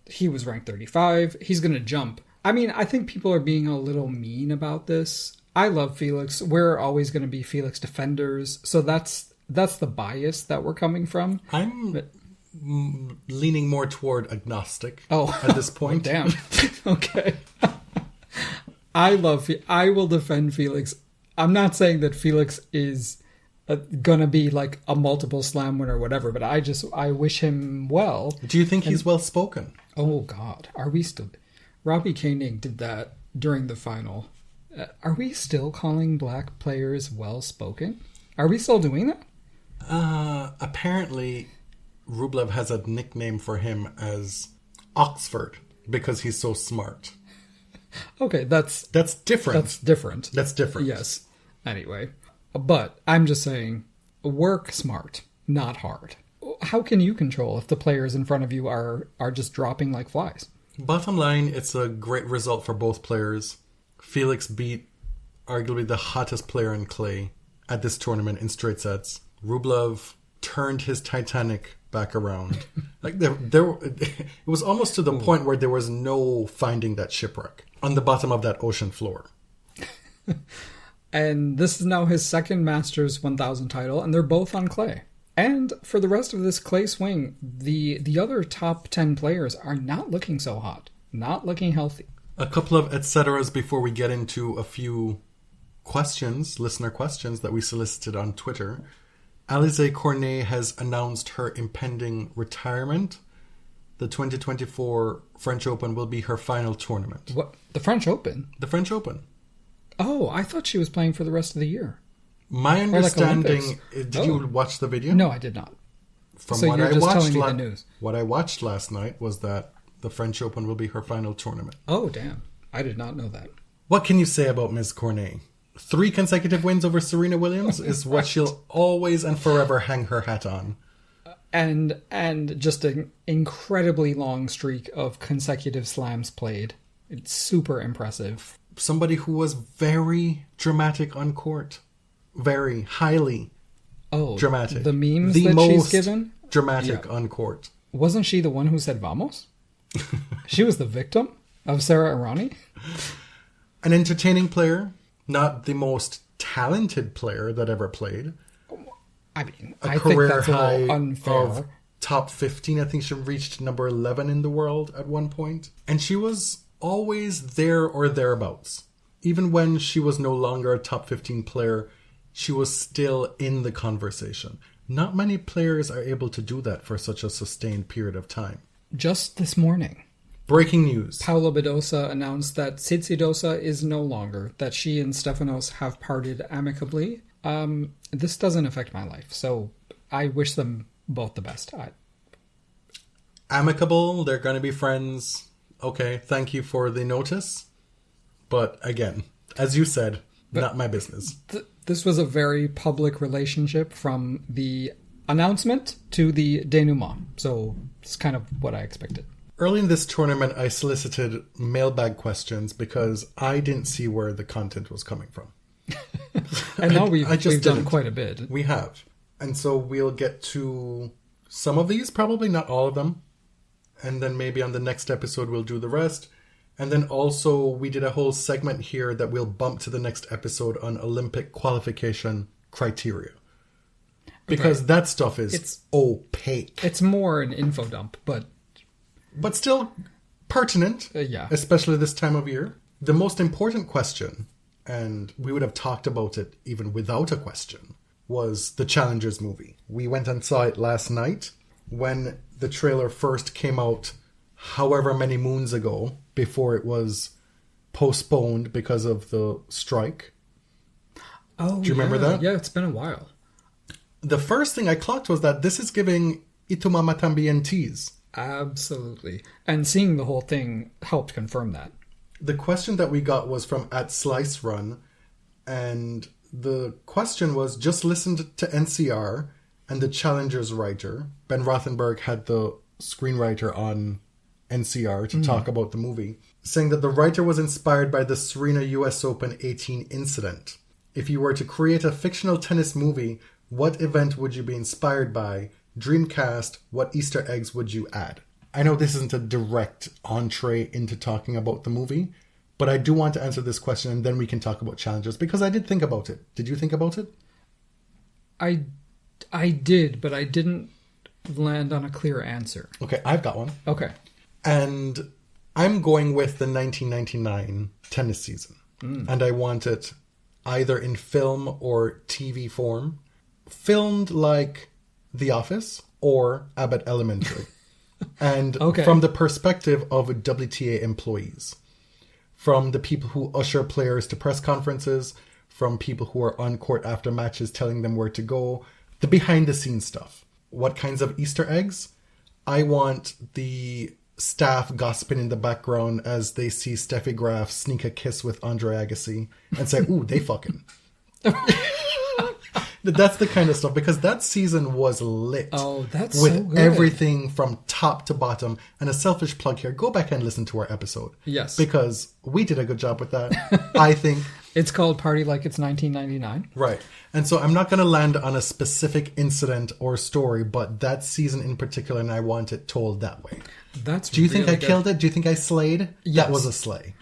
He was ranked 35. He's going to jump. I mean, I think people are being a little mean about this. I love Felix. We're always going to be Felix defenders. So that's the bias that we're coming from. I'm leaning more toward agnostic at this point. Oh, damn. Okay. I will defend Felix. I'm not saying that Felix is gonna be like a multiple slam winner or whatever, but I wish him well. Do you think he's well spoken? Oh God, are we still? Robbie Koenig did that during the final. Are we still calling black players well spoken? Are we still doing that? Apparently, Rublev has a nickname for him as Oxford because he's so smart. Okay, that's different. That's different. That's different. Yes. Anyway, but I'm just saying, work smart, not hard. How can you control if the players in front of you are just dropping like flies? Bottom line, it's a great result for both players. Felix beat arguably the hottest player in clay at this tournament in straight sets. Rublev turned his Titanic back around. Like it was almost to the point where there was no finding that shipwreck on the bottom of that ocean floor. And this is now his second Masters 1000 title, and they're both on clay. And for the rest of this clay swing, the other top 10 players are not looking so hot, not looking healthy. A couple of et ceteras before we get into a few questions, listener questions that we solicited on Twitter. Alizé Cornet has announced her impending retirement. The 2024 French Open will be her final tournament. What? The French Open? The French Open. Oh, I thought she was playing for the rest of the year. My understanding... Like did you watch the video? No, I did not. From so what you're I just watched telling me the news. What I watched last night was that the French Open will be her final tournament. Oh, damn. I did not know that. What can you say about Ms. Cornet? 3 consecutive wins over Serena Williams is what she'll always and forever hang her hat on. And just an incredibly long streak of consecutive slams played. It's super impressive. Somebody who was very dramatic on court. Very highly dramatic. The memes that she's given? Dramatic on court. Wasn't she the one who said vamos? She was the victim of Sarah Irani? An entertaining player, not the most talented player that ever played. I mean, I think career that's a high little unfair. Of top 15. I think she reached number 11 in the world at one point. And she was always there or thereabouts. Even when she was no longer a top 15 player, she was still in the conversation. Not many players are able to do that for such a sustained period of time. Just this morning, breaking news. Paula Badosa announced that Tsitsidosa is no longer, that she and Stefanos have parted amicably. This doesn't affect my life, so I wish them both the best. Amicable, they're going to be friends. Okay, thank you for the notice. But again, as you said, not my business. This was a very public relationship from the announcement to the denouement. So it's kind of what I expected. Early in this tournament, I solicited mailbag questions because I didn't see where the content was coming from. And now we've done quite a bit. We have. And so we'll get to some of these, probably not all of them. And then maybe on the next episode, we'll do the rest. And then also, we did a whole segment here that we'll bump to the next episode on Olympic qualification criteria. Because that stuff is opaque. It's more an info dump, but still pertinent. Yeah. Especially this time of year. The most important question, and we would have talked about it even without a question, was the Challengers movie. We went and saw it last night when the trailer first came out however many moons ago, before it was postponed because of the strike. Oh, do you remember that? Yeah, it's been a while. The first thing I clocked was that this is giving Ituma Matambi tease. Absolutely. And seeing the whole thing helped confirm that. The question that we got was from @SliceRun, and the question was, just listened to NCR and the Challengers writer. Ben Rothenberg had the screenwriter on NCR to talk about the movie, saying that the writer was inspired by the Serena US Open 18 incident. If you were to create a fictional tennis movie, what event would you be inspired by? Dreamcast, what Easter eggs would you add? I know this isn't a direct entree into talking about the movie, but I do want to answer this question and then we can talk about challenges, because I did think about it. Did you think about it? I did, but I didn't land on a clear answer. Okay, I've got one. Okay. And I'm going with the 1999 tennis season. And I want it either in film or TV form. filmed like The Office or Abbott Elementary. And Okay. from the perspective of WTA employees, from the people who usher players to press conferences, from people who are on court after matches telling them where to go, the behind the scenes stuff. What kinds of Easter eggs? I want the staff gossiping in the background as they see Steffi Graf sneak a kiss with Andrey Agassi and say, ooh, they fucking. That's the kind of stuff, because that season was lit. Oh, that's with so good. everything from top to bottom. And a selfish plug here, go back and listen to our episode. Yes. Because we did a good job with that, I think. It's called Party Like It's 1999. Right. And so I'm not going to land on a specific incident or story, but that season in particular, and I want it told that way. Do you think I killed it? Do you think I slayed? Yes. That was a slay.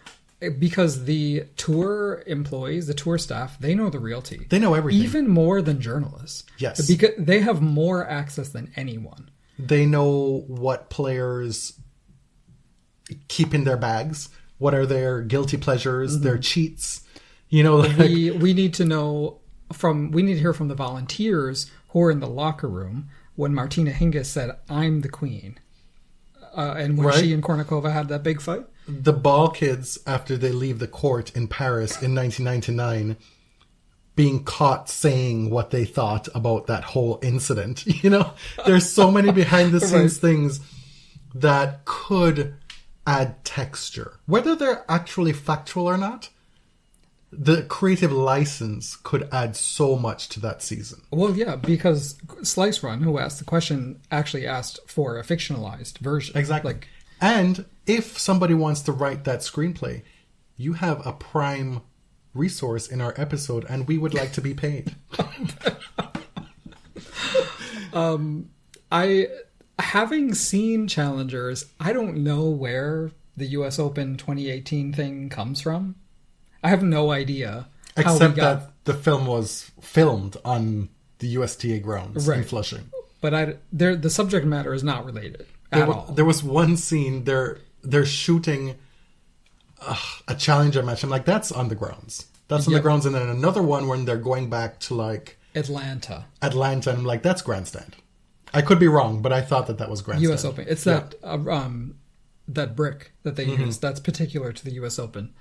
Because the tour employees, the tour staff, they know the realty. They know everything. Even more than journalists. Yes. Because they have more access than anyone. They know what players keep in their bags, what are their guilty pleasures, their cheats. You know, like, we need to know we need to hear from the volunteers who are in the locker room when Martina Hingis said, "I'm the queen." And when she and Kornikova had that big fight. the ball kids, after they leave the court in Paris in 1999, being caught saying what they thought about that whole incident. You know, there's so many behind the scenes things that could add texture. Whether they're actually factual or not, the creative license could add so much to that season. Well, yeah, because Slice Run, who asked the question, actually asked for a fictionalized version. Exactly. And if somebody wants to write that screenplay, you have a prime resource in our episode, and we would like to be paid. Having seen Challengers, I don't know where the US Open 2018 thing comes from. I have no idea. Except that the film was filmed on the USTA grounds in Flushing. But the subject matter is not related at all. There was one scene, they're shooting a challenger match. I'm like, that's on the grounds. That's on the grounds. And then another one when they're going back to like... Atlanta. And I'm like, that's grandstand. I could be wrong, but I thought that was grandstand. US Open. It's that brick that they use. That's particular to the US Open.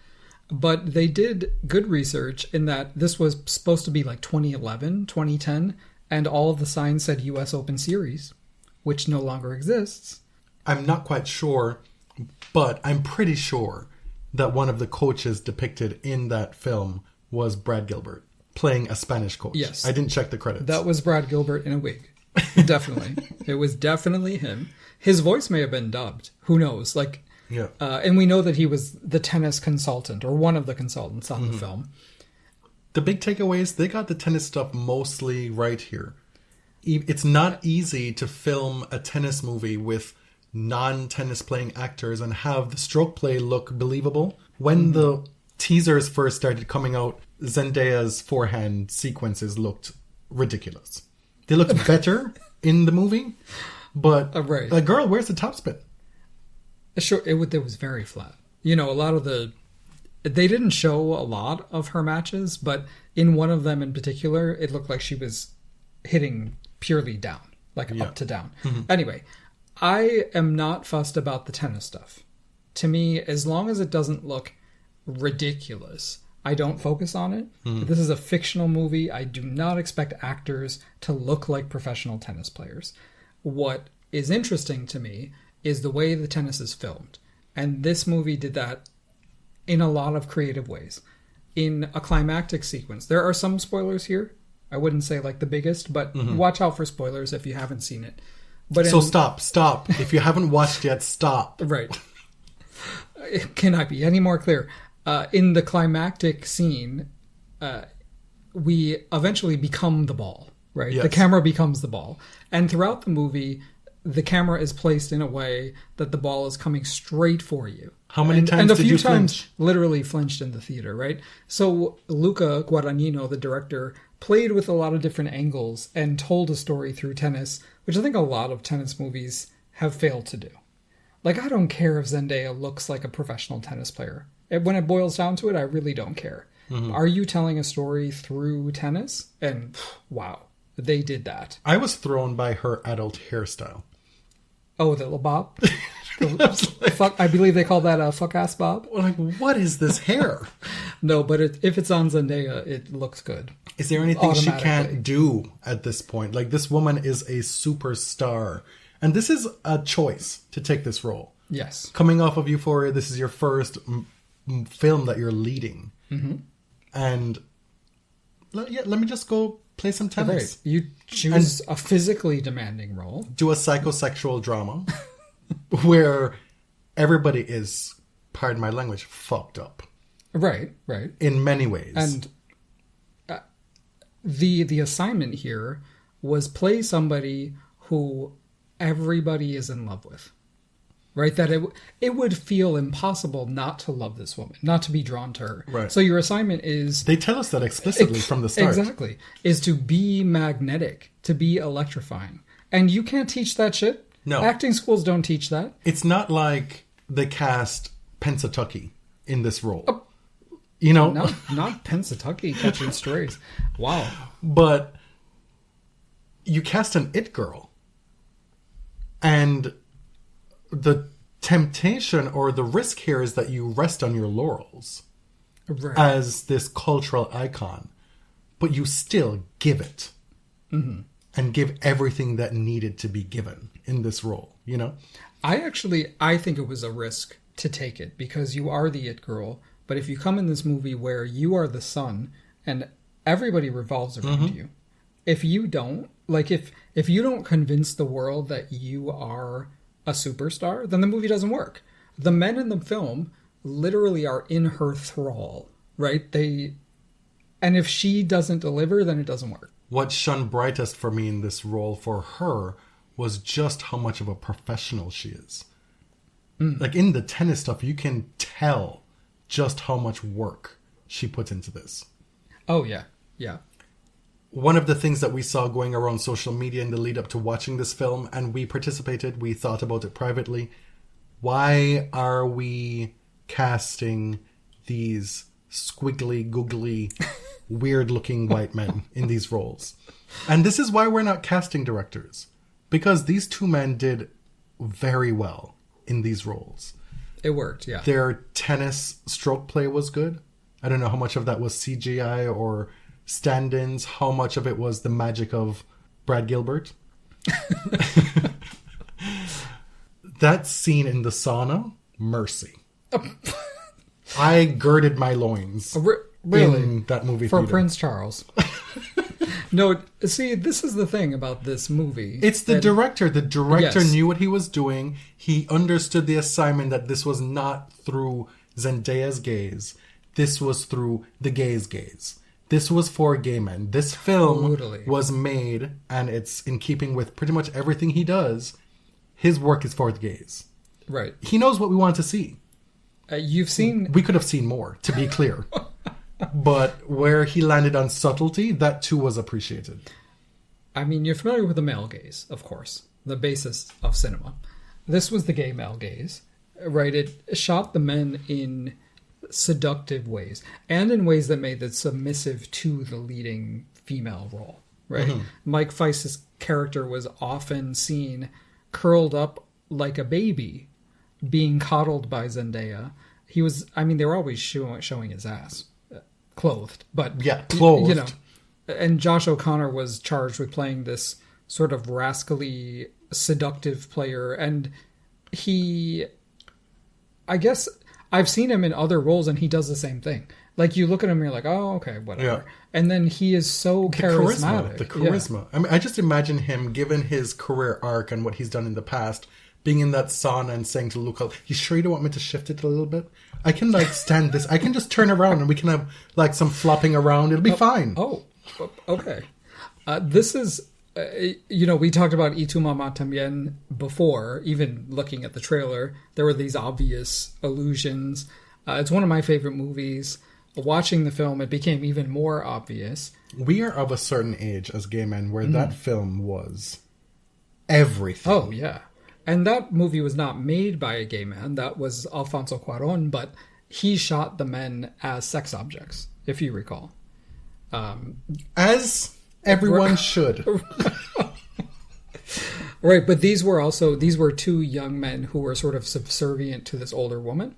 But they did good research in that this was supposed to be like 2011, 2010, and all of the signs said US Open Series, which no longer exists. I'm not quite sure, but I'm pretty sure that one of the coaches depicted in that film was Brad Gilbert, playing a Spanish coach. Yes. I didn't check the credits. That was Brad Gilbert in a wig. Definitely. It was definitely him. His voice may have been dubbed. Who knows? Yeah. And we know that he was the tennis consultant, or one of the consultants on the film. The big takeaway is they got the tennis stuff mostly right here. It's not easy to film a tennis movie with non-tennis playing actors and have the stroke play look believable. When the teasers first started coming out, Zendaya's forehand sequences looked ridiculous. They looked better in the movie, but like, girl, where's the topspin? Sure, it was very flat. You know, a lot of they didn't show a lot of her matches, but in one of them in particular, it looked like she was hitting purely down, like up to down. Anyway, I am not fussed about the tennis stuff. To me, as long as it doesn't look ridiculous, I don't focus on it. This is a fictional movie. I do not expect actors to look like professional tennis players. What is interesting to me is the way the tennis is filmed. And this movie did that in a lot of creative ways. In a climactic sequence, there are some spoilers here. I wouldn't say like the biggest, but watch out for spoilers if you haven't seen it. But Stop. If you haven't watched yet, stop. Right. Can I be any more clear? In the climactic scene, we eventually become the ball, right? Yes. The camera becomes the ball. And throughout the movie, the camera is placed in a way that the ball is coming straight for you. How many times did you flinch? And a few times literally flinched in the theater, right? So Luca Guadagnino, the director, played with a lot of different angles and told a story through tennis, which I think a lot of tennis movies have failed to do. Like, I don't care if Zendaya looks like a professional tennis player. When it boils down to it, I really don't care. Are you telling a story through tennis? And wow, they did that. I was thrown by her adult hairstyle. Oh, the little bob? Fuck, I believe they call that a fuck-ass bob. Well, like, what is this hair? No, but if it's on Zendaya, it looks good. Is there anything she can't do at this point? Like, this woman is a superstar. And this is a choice to take this role. Yes. Coming off of Euphoria, this is your first film that you're leading. Mm-hmm. And let me just go play some tennis. Okay. You choose a physically demanding role. Do a psychosexual drama where everybody is, pardon my language, fucked up. Right. In many ways. And the assignment here was play somebody who everybody is in love with. Right? That it would feel impossible not to love this woman, not to be drawn to her. Right. So your assignment is... They tell us that explicitly from the start. Exactly. Is to be magnetic, to be electrifying. And you can't teach that shit. No. Acting schools don't teach that. It's not like they cast Pensatucky in this role. You know? Not Pensatucky catching strays. Wow. But you cast an it girl. And the temptation or the risk here is that you rest on your laurels as this cultural icon, but you still give it and give everything that needed to be given in this role, you know? I think it was a risk to take it because you are the it girl, but if you come in this movie where you are the sun and everybody revolves around you, if you don't, like if you don't convince the world that you are a superstar, then the movie doesn't work. The men in the film literally are in her thrall, right? And if she doesn't deliver, then it doesn't work. What shone brightest for me in this role for her was just how much of a professional she is. Like in the tennis stuff, you can tell just how much work she puts into this. Oh, yeah. Yeah. One of the things that we saw going around social media in the lead up to watching this film, and we participated, we thought about it privately. Why are we casting these squiggly, googly, weird-looking white men in these roles? And this is why we're not casting directors. Because these two men did very well in these roles. It worked, yeah. Their tennis stroke play was good. I don't know how much of that was CGI or stand-ins, how much of it was the magic of Brad Gilbert. That scene in the sauna, mercy. I girded my loins really? in that movie for theater. Prince Charles. No, see, this is the thing about this movie. It's the director. The director Yes. knew what he was doing. He understood the assignment that this was not through Zendaya's gaze. This was through the gay's gaze. This was for gay men. This film was made, and it's in keeping with pretty much everything he does. His work is for the gays. Right. He knows what we want to see. You've seen... We could have seen more, to be clear. But where he landed on subtlety, that too was appreciated. I mean, you're familiar with the male gaze, of course. The basis of cinema. This was the gay male gaze. Right? It shot the men in seductive ways and in ways that made it submissive to the leading female role, right? Mike Feist's character was often seen curled up like a baby being coddled by Zendaya. They were always showing his ass, clothed, but yeah, clothed, you know. And Josh O'Connor was charged with playing this sort of rascally seductive player, and I guess I've seen him in other roles, and he does the same thing. Like, you look at him, and you're like, oh, okay, whatever. Yeah. And then he is so charismatic. The charisma. Yeah. I mean, I just imagine him, given his career arc and what he's done in the past, being in that sauna and saying to Luca, you sure you don't want me to shift it a little bit? I can, stand this. I can just turn around, and we can have, some flopping around. It'll be fine. Oh, okay. This is... we talked about Y Tu Mamá También before, even looking at the trailer. There were these obvious allusions. It's one of my favorite movies. Watching the film, it became even more obvious. We are of a certain age as gay men where that film was everything. Oh, yeah. And that movie was not made by a gay man. That was Alfonso Cuarón, but he shot the men as sex objects, if you recall. As Everyone should. Right, but these were two young men who were sort of subservient to this older woman.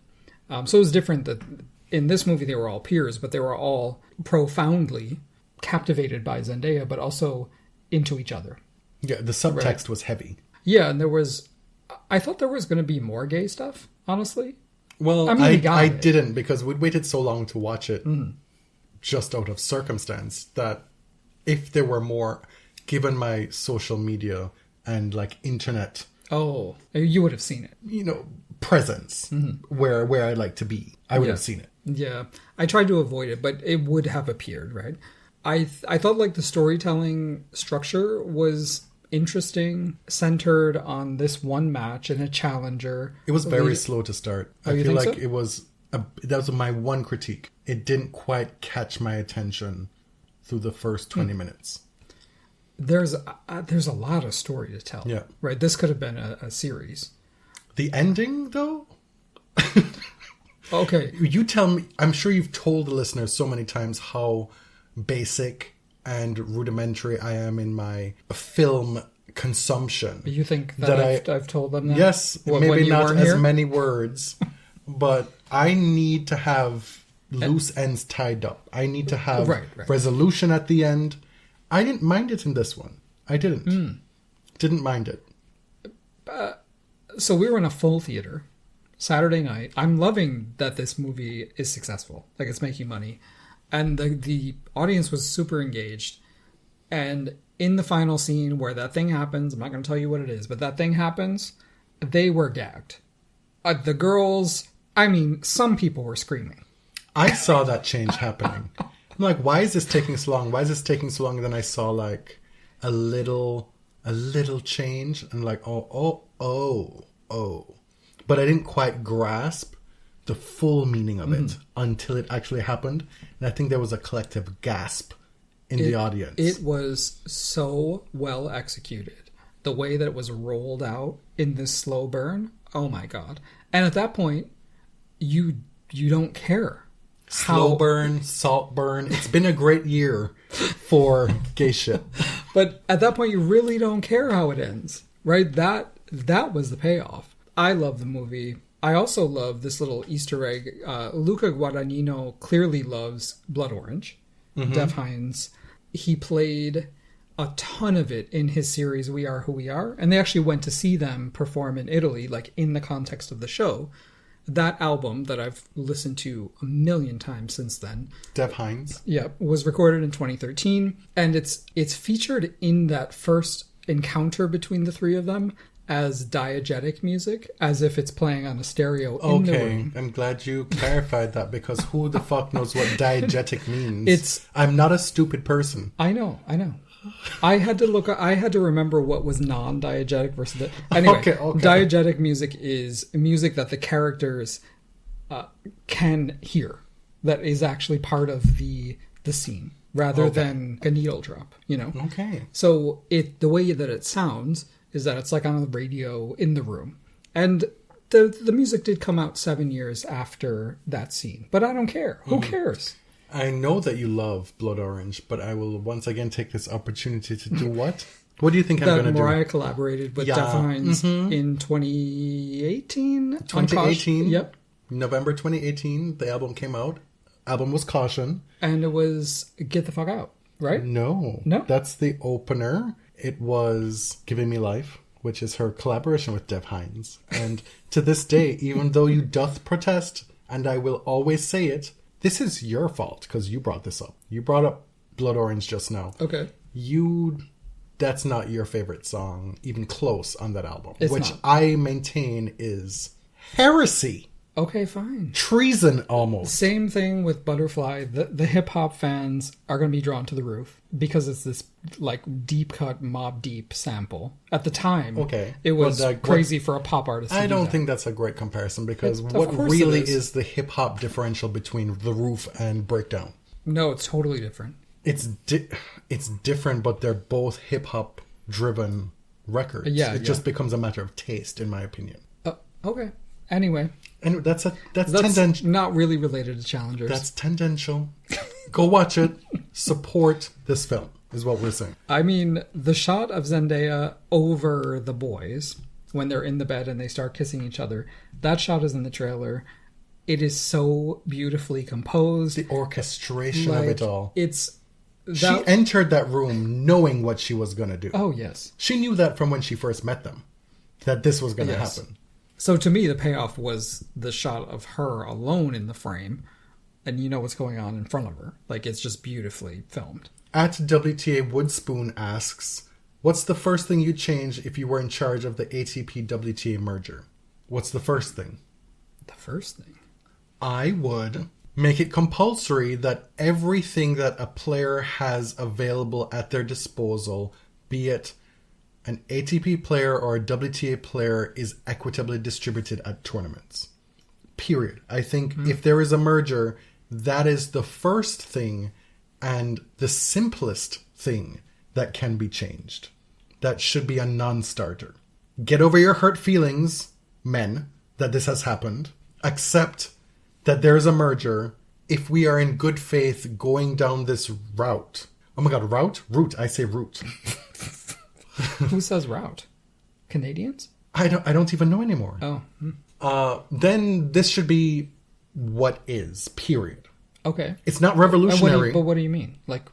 So it was different that in this movie they were all peers, but they were all profoundly captivated by Zendaya, but also into each other. Yeah, the subtext was heavy. Yeah, and I thought there was going to be more gay stuff, honestly. Well, I mean, I didn't, because we'd waited so long to watch it just out of circumstance that if there were more, given my social media and like internet... Oh, you would have seen it. You know, presence where I like to be. I would have seen it. Yeah, I tried to avoid it, but it would have appeared, right? I thought like the storytelling structure was interesting, centered on this one match and a challenger. It was very slow to start. I feel like so? it was that was my one critique. It didn't quite catch my attention through the first 20 minutes. There's a lot of story to tell. Yeah. Right. This could have been a series. The ending, though? Okay. You tell me. I'm sure you've told the listeners so many times how basic and rudimentary I am in my film consumption. You think that I've told them that? Yes. Maybe not as many words, but I need to have loose ends tied up. I need to have resolution at the end. I didn't mind it in this one. I didn't. Didn't mind it. So we were in a full theater Saturday night. I'm loving that this movie is successful. Like, it's making money. And the audience was super engaged. And in the final scene where that thing happens, I'm not going to tell you what it is, but that thing happens, they were gagged. The girls, I mean, some people were screaming. I saw that change happening. I'm like, why is this taking so long? Why is this taking so long? And then I saw like a little change, and like, oh. But I didn't quite grasp the full meaning of it until it actually happened. And I think there was a collective gasp in the audience. It was so well executed. The way that it was rolled out in this slow burn. Oh my God. And at that point, you don't care. Slow burn, salt burn. It's been a great year for gay shit. But at that point, you really don't care how it ends, right? That was the payoff. I love the movie. I also love this little Easter egg. Luca Guadagnino clearly loves Blood Orange. Def Hines. He played a ton of it in his series We Are Who We Are. And they actually went to see them perform in Italy, like in the context of the show. That album that I've listened to a million times since then. Def Hines. Yeah, was recorded in 2013. And it's featured in that first encounter between the three of them as diegetic music, as if it's playing on a stereo in the room. I'm glad you clarified that, because who the fuck knows what diegetic means? I'm not a stupid person. I know. I had to remember what was non-diegetic versus anyway. Okay. Diegetic music is music that the characters can hear, that is actually part of the scene, rather than a needle drop, you know? Okay. So the way that it sounds is that it's like on the radio in the room. And the music did come out 7 years after that scene. But I don't care. Who cares? I know that you love Blood Orange, but I will once again take this opportunity to do what? What do you think I'm going to do? That Mariah collaborated with Def Hines in 2018? 2018? Yep. November 2018, the album came out. Album was Caution. And it was Get the Fuck Out, right? No. That's the opener. It was Giving Me Life, which is her collaboration with Def Hines. And to this day, even though you doth protest, and I will always say it, this is your fault, because you brought this up. You brought up Blood Orange just now. Okay. That's not your favorite song, even close, on that album. It's which not. I maintain is heresy. Okay, fine. Treason, almost. Same thing with Butterfly. The hip-hop fans are going to be drawn to the roof because it's this like deep-cut Mobb Deep sample. At the time, it was crazy for a pop artist to I do don't that. think that's a great comparison, because what really is the hip-hop differential between The Roof and Breakdown? No, it's totally different. It's different, but they're both hip-hop driven records. It just becomes a matter of taste, in my opinion. Okay. Anyway. And that's tangential. Not really related to Challengers. That's tangential. Go watch it. Support this film. is what we're saying. I mean, the shot of Zendaya over the boys when they're in the bed and they start kissing each other, that shot is in the trailer. It is so beautifully composed. The orchestration of it all. She entered that room knowing what she was going to do. Oh, yes. She knew that from when she first met them, that this was going to happen. So to me, the payoff was the shot of her alone in the frame, and you know what's going on in front of her. Like, it's just beautifully filmed. At WTA Woodspoon asks, what's the first thing you'd change if you were in charge of the ATP WTA merger? What's the first thing? The first thing? I would make it compulsory that everything that a player has available at their disposal, be it an ATP player or a WTA player, is equitably distributed at tournaments. Period. I think if there is a merger, that is the first thing and the simplest thing that can be changed. That should be a non-starter. Get over your hurt feelings, men, that this has happened. Accept that there is a merger if we are in good faith going down this route. Oh my god, route? Route. I say route. Who says route? Canadians? I don't even know anymore. Oh. Then this should be what is, period. Okay. It's not revolutionary. But what do you mean? Like,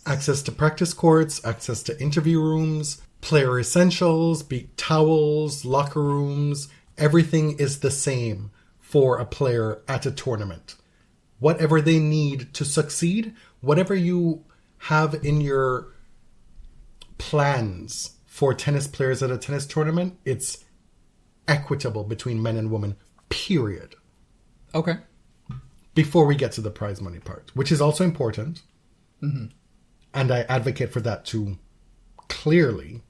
access to practice courts, access to interview rooms, player essentials, be towels, locker rooms. Everything is the same for a player at a tournament. Whatever they need to succeed, whatever you have in your plans for tennis players at a tennis tournament, it's equitable between men and women, period. Okay. Before we get to the prize money part, which is also important. Mm-hmm. And I advocate for that too, clearly.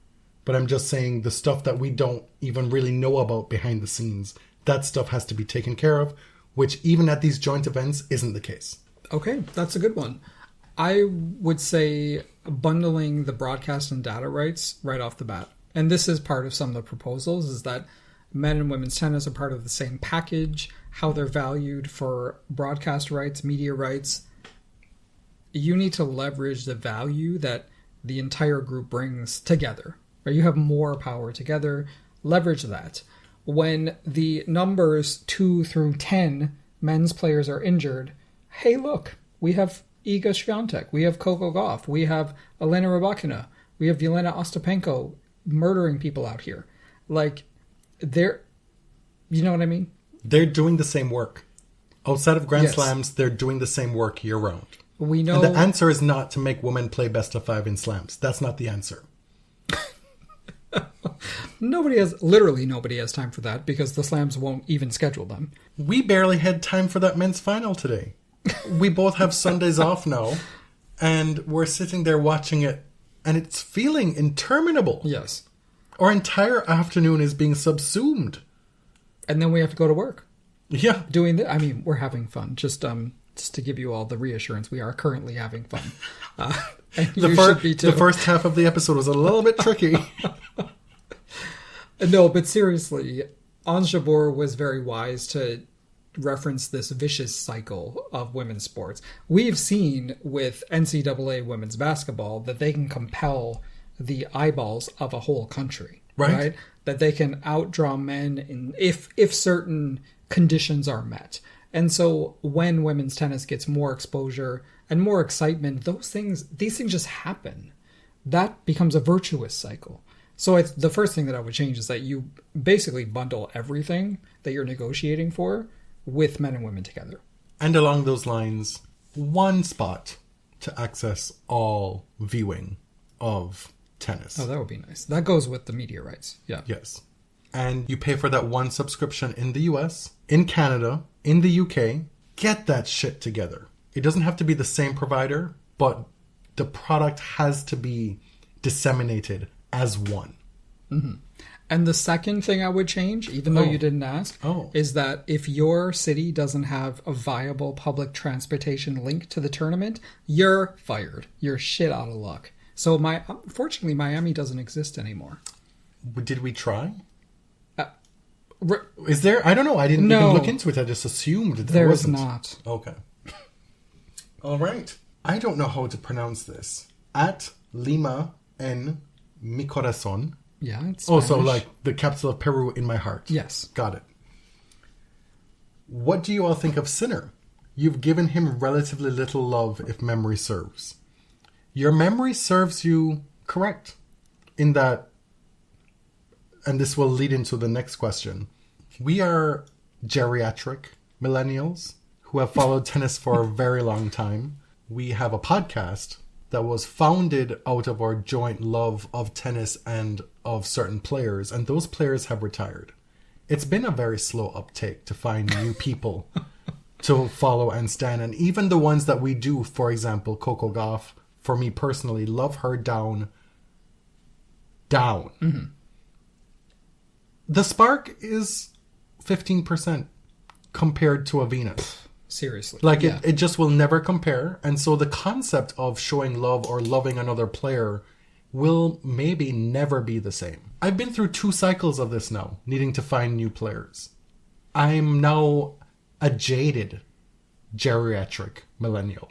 But I'm just saying the stuff that we don't even really know about behind the scenes, that stuff has to be taken care of, which even at these joint events isn't the case. Okay, that's a good one. I would say bundling the broadcast and data rights right off the bat. And this is part of some of the proposals, is that men and women's tennis are part of the same package, how they're valued for broadcast rights, media rights. You need to leverage the value that the entire group brings together. Right? You have more power together. Leverage that. When the numbers 2 through 10 men's players are injured, hey, look, we have Iga Swiatek, we have Coco Gauff, we have Aryna Rybakina, we have Jelena Ostapenko murdering people out here. Like, they're, you know what I mean? They're doing the same work. Outside of Grand Slams, they're doing the same work year round. We know. And the answer is not to make women play best of 5 in slams. That's not the answer. Nobody has time for that because the slams won't even schedule them. We barely had time for that men's final today. We both have Sundays off now, and we're sitting there watching it, and it's feeling interminable. Yes. Our entire afternoon is being subsumed. And then we have to go to work. Yeah. I mean, we're having fun. Just to give you all the reassurance, we are currently having fun. The first half of the episode was a little bit tricky. No, but seriously, Ons Jabeur was very wise to reference this vicious cycle of women's sports. We've seen with NCAA women's basketball that they can compel the eyeballs of a whole country. Right? That they can outdraw men if certain conditions are met. And so when women's tennis gets more exposure and more excitement, these things just happen. That becomes a virtuous cycle. So the first thing that I would change is that you basically bundle everything that you're negotiating for with men and women together. And along those lines, one spot to access all viewing of tennis. Oh, that would be nice. That goes with the media rights. Yeah. Yes. And you pay for that one subscription in the US, in Canada, in the UK. Get that shit together. It doesn't have to be the same provider, but the product has to be disseminated as one. Mm-hmm. And the second thing I would change, even though you didn't ask, is that if your city doesn't have a viable public transportation link to the tournament, you're fired. You're shit out of luck. So unfortunately, Miami doesn't exist anymore. Did we try? Is there? I don't know. I didn't even look into it. I just assumed there wasn't. There's not. Okay. All right. I don't know how to pronounce this. At Lima en mi corazón. Yeah, it's Oh, Spanish. so like the capital of Peru in my heart. Yes. Got it. What do you all think of Sinner? You've given him relatively little love if memory serves. Your memory serves you correct in that, and this will lead into the next question. We are geriatric millennials who have followed tennis for a very long time. We have a podcast that was founded out of our joint love of tennis and of certain players, and those players have retired. It's been a very slow uptake to find new people to follow and stand, and even the ones that we do, for example, Coco Gauff, for me personally, love her down. Mm-hmm. The spark is 15% compared to a Venus. Seriously. Like, it just will never compare. And so the concept of showing love or loving another player will maybe never be the same. I've been through 2 cycles of this now, needing to find new players. I'm now a jaded geriatric millennial.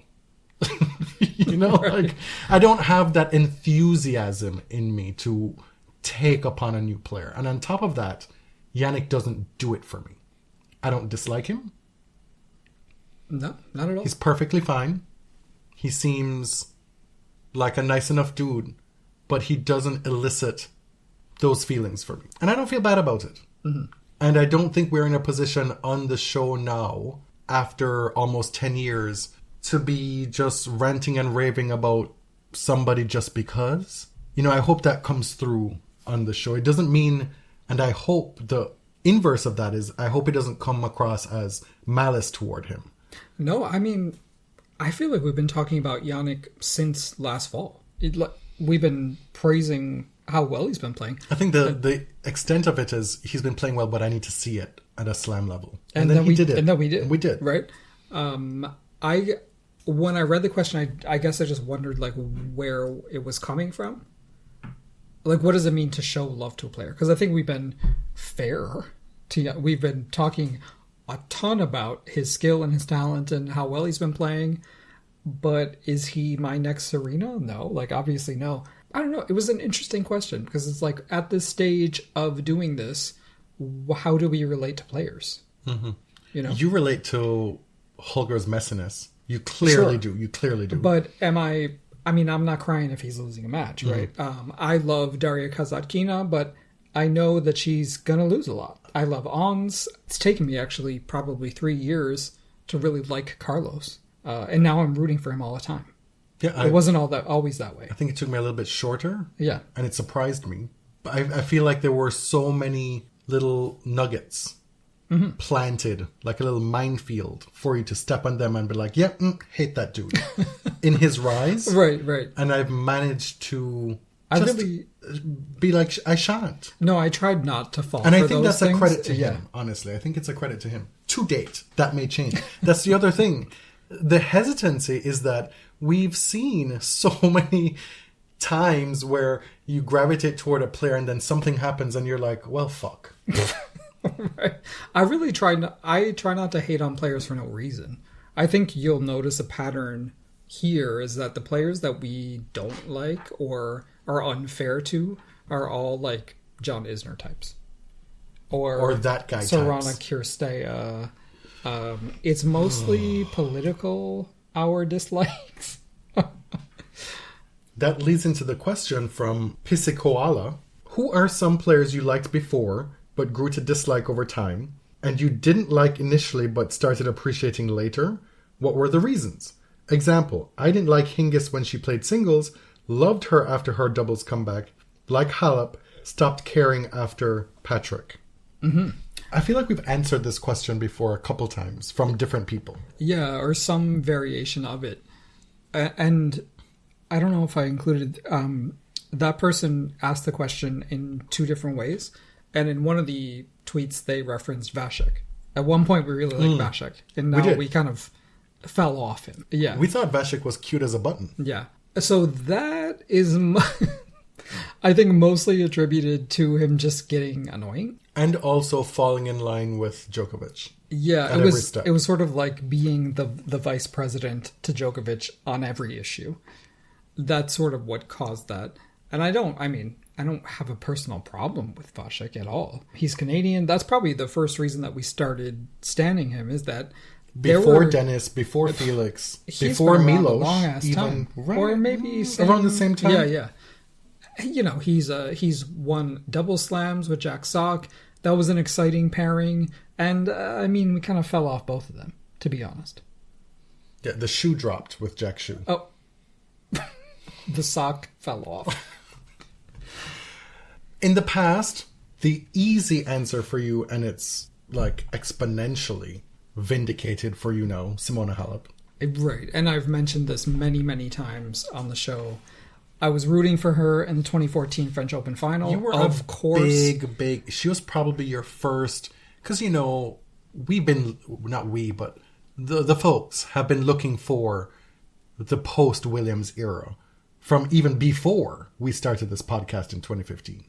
You know, like, I don't have that enthusiasm in me to take upon a new player. And on top of that, Yannick doesn't do it for me. I don't dislike him. No, not at all. He's perfectly fine. He seems like a nice enough dude, but he doesn't elicit those feelings for me. And I don't feel bad about it. Mm-hmm. And I don't think we're in a position on the show now, after almost 10 years, to be just ranting and raving about somebody just because. You know, I hope that comes through on the show. It doesn't mean, and I hope the inverse of that is, I hope it doesn't come across as malice toward him. No, I mean, I feel like we've been talking about Yannick since last fall. We've been praising how well he's been playing. I think the extent of it is he's been playing well, but I need to see it at a slam level. And then we did it. And then we did. And we did. Right? When I read the question, I guess I just wondered, like, where it was coming from. Like, what does it mean to show love to a player? Because I think we've been fair to... We've been talking a ton about his skill and his talent and how well he's been playing. But is he my next Serena? No. Like, obviously, no. I don't know. It was an interesting question because it's like, at this stage of doing this, how do we relate to players? Mm-hmm. You know, you relate to Holger's messiness. You clearly do. You clearly do. But am I? I mean, I'm not crying if he's losing a match, right? I love Daria Kasatkina, but I know that she's gonna lose a lot. I love Ons. It's taken me actually probably 3 years to really like Carlos, and now I'm rooting for him all the time. Yeah, it wasn't always that way. I think it took me a little bit shorter. Yeah, and it surprised me. But I feel like there were so many little nuggets planted, like a little minefield, for you to step on them and be like, "Yeah, hate that dude." In his rise, right. And I've managed to be like, I shan't. No, I tried not to fall. And for I think those that's things. a credit to him. Honestly, I think it's a credit to him. To date, that may change. That's the other thing. The hesitancy is that we've seen so many times where you gravitate toward a player and then something happens and you're like, well, fuck. Right. I try not to hate on players for no reason. I think you'll notice a pattern here is that the players that we don't like or are unfair to are all like John Isner types. Or that guy Sorana types. Kirstea. It's mostly political, our dislikes. That leads into the question from Pisikoala. Who are some players you liked before but grew to dislike over time, and you didn't like initially but started appreciating later? What were the reasons? Example, I didn't like Hingis when she played singles, loved her after her doubles comeback, like Halep, stopped caring after Patrick. Mm-hmm. I feel like we've answered this question before a couple times from different people. Yeah, or some variation of it. And I don't know if I included... that person asked the question in 2 different ways. And in one of the tweets, they referenced Vasek. At one point, we really liked Vasek. And now we kind of fell off him. Yeah. We thought Vasek was cute as a button. Yeah. So that is, I think, mostly attributed to him just getting annoying. And also falling in line with Djokovic. Yeah, it was sort of like being the vice president to Djokovic on every issue. that's sort of what caused that. And I don't have a personal problem with Vasek at all. He's Canadian. That's probably the first reason that we started standing him, is that before Dennis, before Felix, before Milos, long-ass time. Right, or maybe around the same time. Yeah. You know, he's won double slams with Jack Sock. That was an exciting pairing, and we kind of fell off both of them, to be honest. Yeah, the shoe dropped with Jack's shoe. Oh, the sock fell off. In the past, the easy answer for you, and it's like exponentially vindicated for you now, Simona Halep. Right, and I've mentioned this many, many times on the show. I was rooting for her in the 2014 French Open final. You were of course. Big. She was probably your first, because we've been, not we, but the folks have been looking for the post-Williams era from even before we started this podcast in 2015.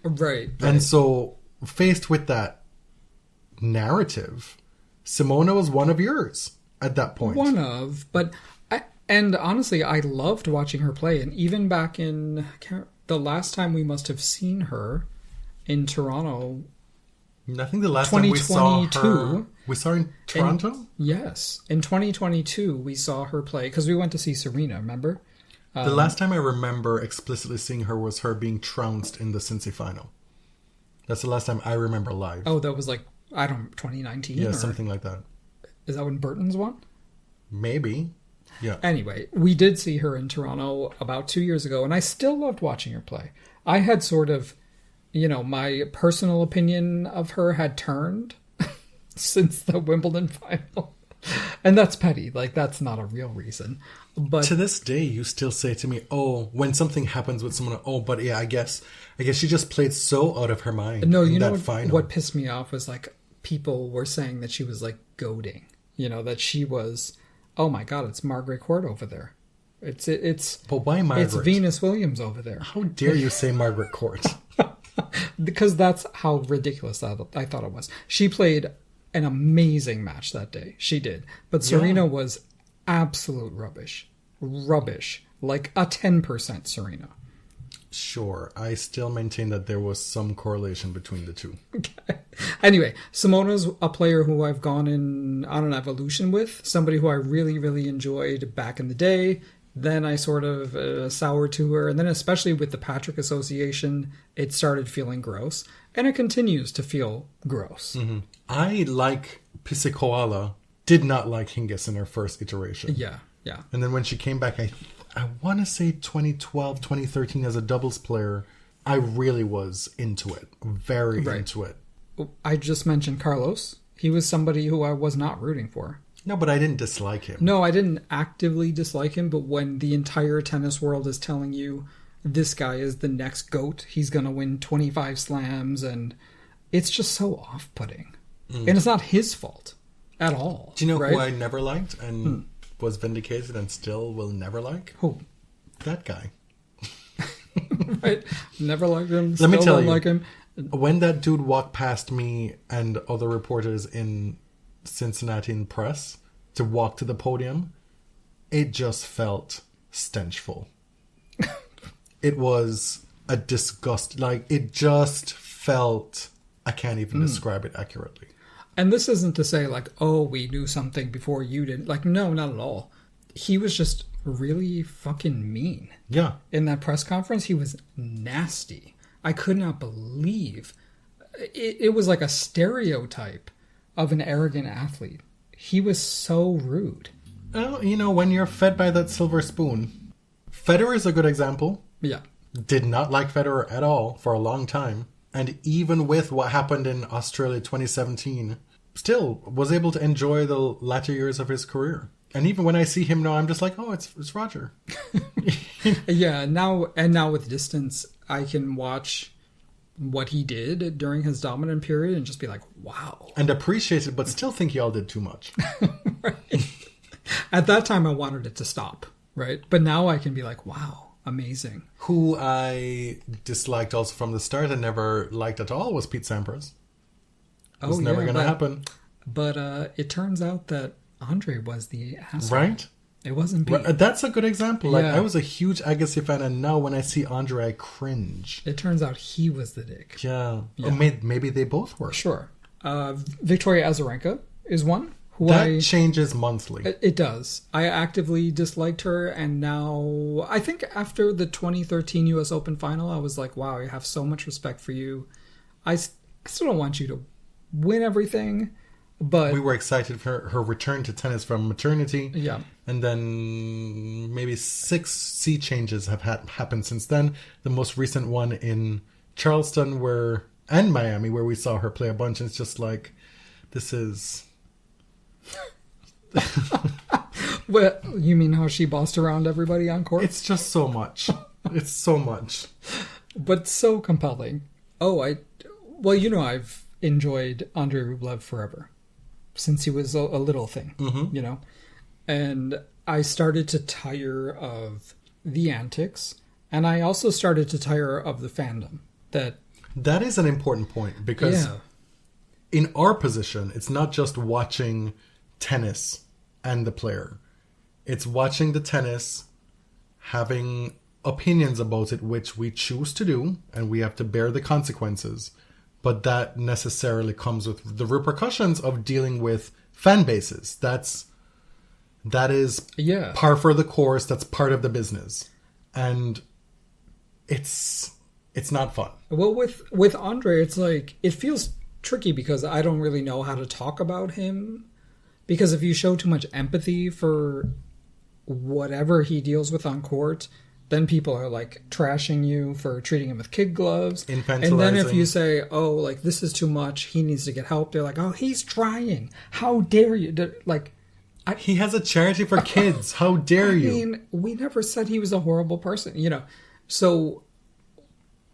Right. And so, faced with that narrative, Simona was one of yours at that point. And honestly, I loved watching her play. And even back in the last time we must have seen her in Toronto, I think the last time we saw her in Toronto? Yes. In 2022, we saw her play because we went to see Serena, remember? The last time I remember explicitly seeing her was her being trounced in the Cincy final. That's the last time I remember live. Oh, that was 2019? Yeah, something like that. Is that when Burton's won? Maybe. Yeah. Anyway, we did see her in Toronto about 2 years ago, and I still loved watching her play. I had sort of, my personal opinion of her had turned since the Wimbledon final. And that's petty. That's not a real reason. But to this day, you still say to me, when something happens with someone, but yeah, I guess she just played so out of her mind. No, in that final. What pissed me off was people were saying that she was goading. That she was, oh my God, it's Margaret Court over there. It's But why Margaret? It's Venus Williams over there. How dare you say Margaret Court? Because that's how ridiculous I thought it was. She played an amazing match that day. She did. But Serena was absolute rubbish. Rubbish. Like a 10% Serena. Sure. I still maintain that there was some correlation between the two. Okay. Anyway, Simona's a player who I've gone on an evolution with. Somebody who I really, really enjoyed back in the day. Then I sort of soured to her. And then especially with the Patrick Association, it started feeling gross. And it continues to feel gross. Mm-hmm. I Pisikoala did not like Hingis in her first iteration. Yeah. And then when she came back, I want to say 2012, 2013 as a doubles player, I really was into it. Very into it. I just mentioned Carlos. He was somebody who I was not rooting for. No, but I didn't dislike him. No, I didn't actively dislike him, but when the entire tennis world is telling you this guy is the next GOAT, he's going to win 25 slams, and it's just so off-putting. And it's not his fault at all. Do you know who I never liked and was vindicated and still will never like? Who? That guy. Right? Never liked him. Let me tell you. Like him. When that dude walked past me and other reporters in Cincinnati in press to walk to the podium, it just felt stenchful. It was a disgust. It just felt... I can't even describe it accurately. And this isn't to say we knew something before you did. No, not at all. He was just really fucking mean. Yeah. In that press conference, he was nasty. I could not believe. It was like a stereotype of an arrogant athlete. He was so rude. Well, when you're fed by that silver spoon, Federer is a good example. Yeah. Did not like Federer at all for a long time. And even with what happened in Australia 2017, still was able to enjoy the latter years of his career. And even when I see him now, I'm just like, oh, it's Roger. Yeah, now with distance, I can watch what he did during his dominant period and just be like, wow. And appreciate it, but still think y'all did too much. Right. At that time, I wanted it to stop, right? But now I can be like, wow. Amazing. Who I disliked also from the start and never liked at all was Pete Sampras. It was never going to happen. But it turns out that Andrey was the asshole. Right? It wasn't beat. That's a good example. Like, Yeah. I was a huge Agassi fan, and now when I see Andrey, I cringe. It turns out he was the dick. Yeah. Yeah. Oh, maybe they both were. Sure. Victoria Azarenka is one. Who That changes monthly. It does. I actively disliked her, and now I think after the 2013 U.S. Open final, I was like, wow, I have so much respect for you. I still don't want you to win everything, but... We were excited for her return to tennis from maternity. Yeah. And then maybe 6 sea changes have happened since then. The most recent one in Charleston and Miami, where we saw her play a bunch. And it's just like, this is... Well, you mean how she bossed around everybody on court? It's just so much. It's so much. But so compelling. Well, I've enjoyed Andrey Rublev forever. Since he was a little thing, And I started to tire of the antics. And I also started to tire of the fandom. That is an important point, because in our position, it's not just watching tennis and the player. It's watching the tennis, having opinions about it, which we choose to do, and we have to bear the consequences. But that necessarily comes with the repercussions of dealing with fan bases. That is par for the course. That's part of the business. And it's not fun. Well, with Andrey, it's like, it feels tricky because I don't really know how to talk about him. Because if you show too much empathy for whatever he deals with on court, then people are like trashing you for treating him with kid gloves. Infantilizing. And then if you say, oh, like, this is too much, he needs to get help, they're like, oh, he's trying. How dare you? Like, he has a charity for kids. How dare you? I mean, we never said he was a horrible person, So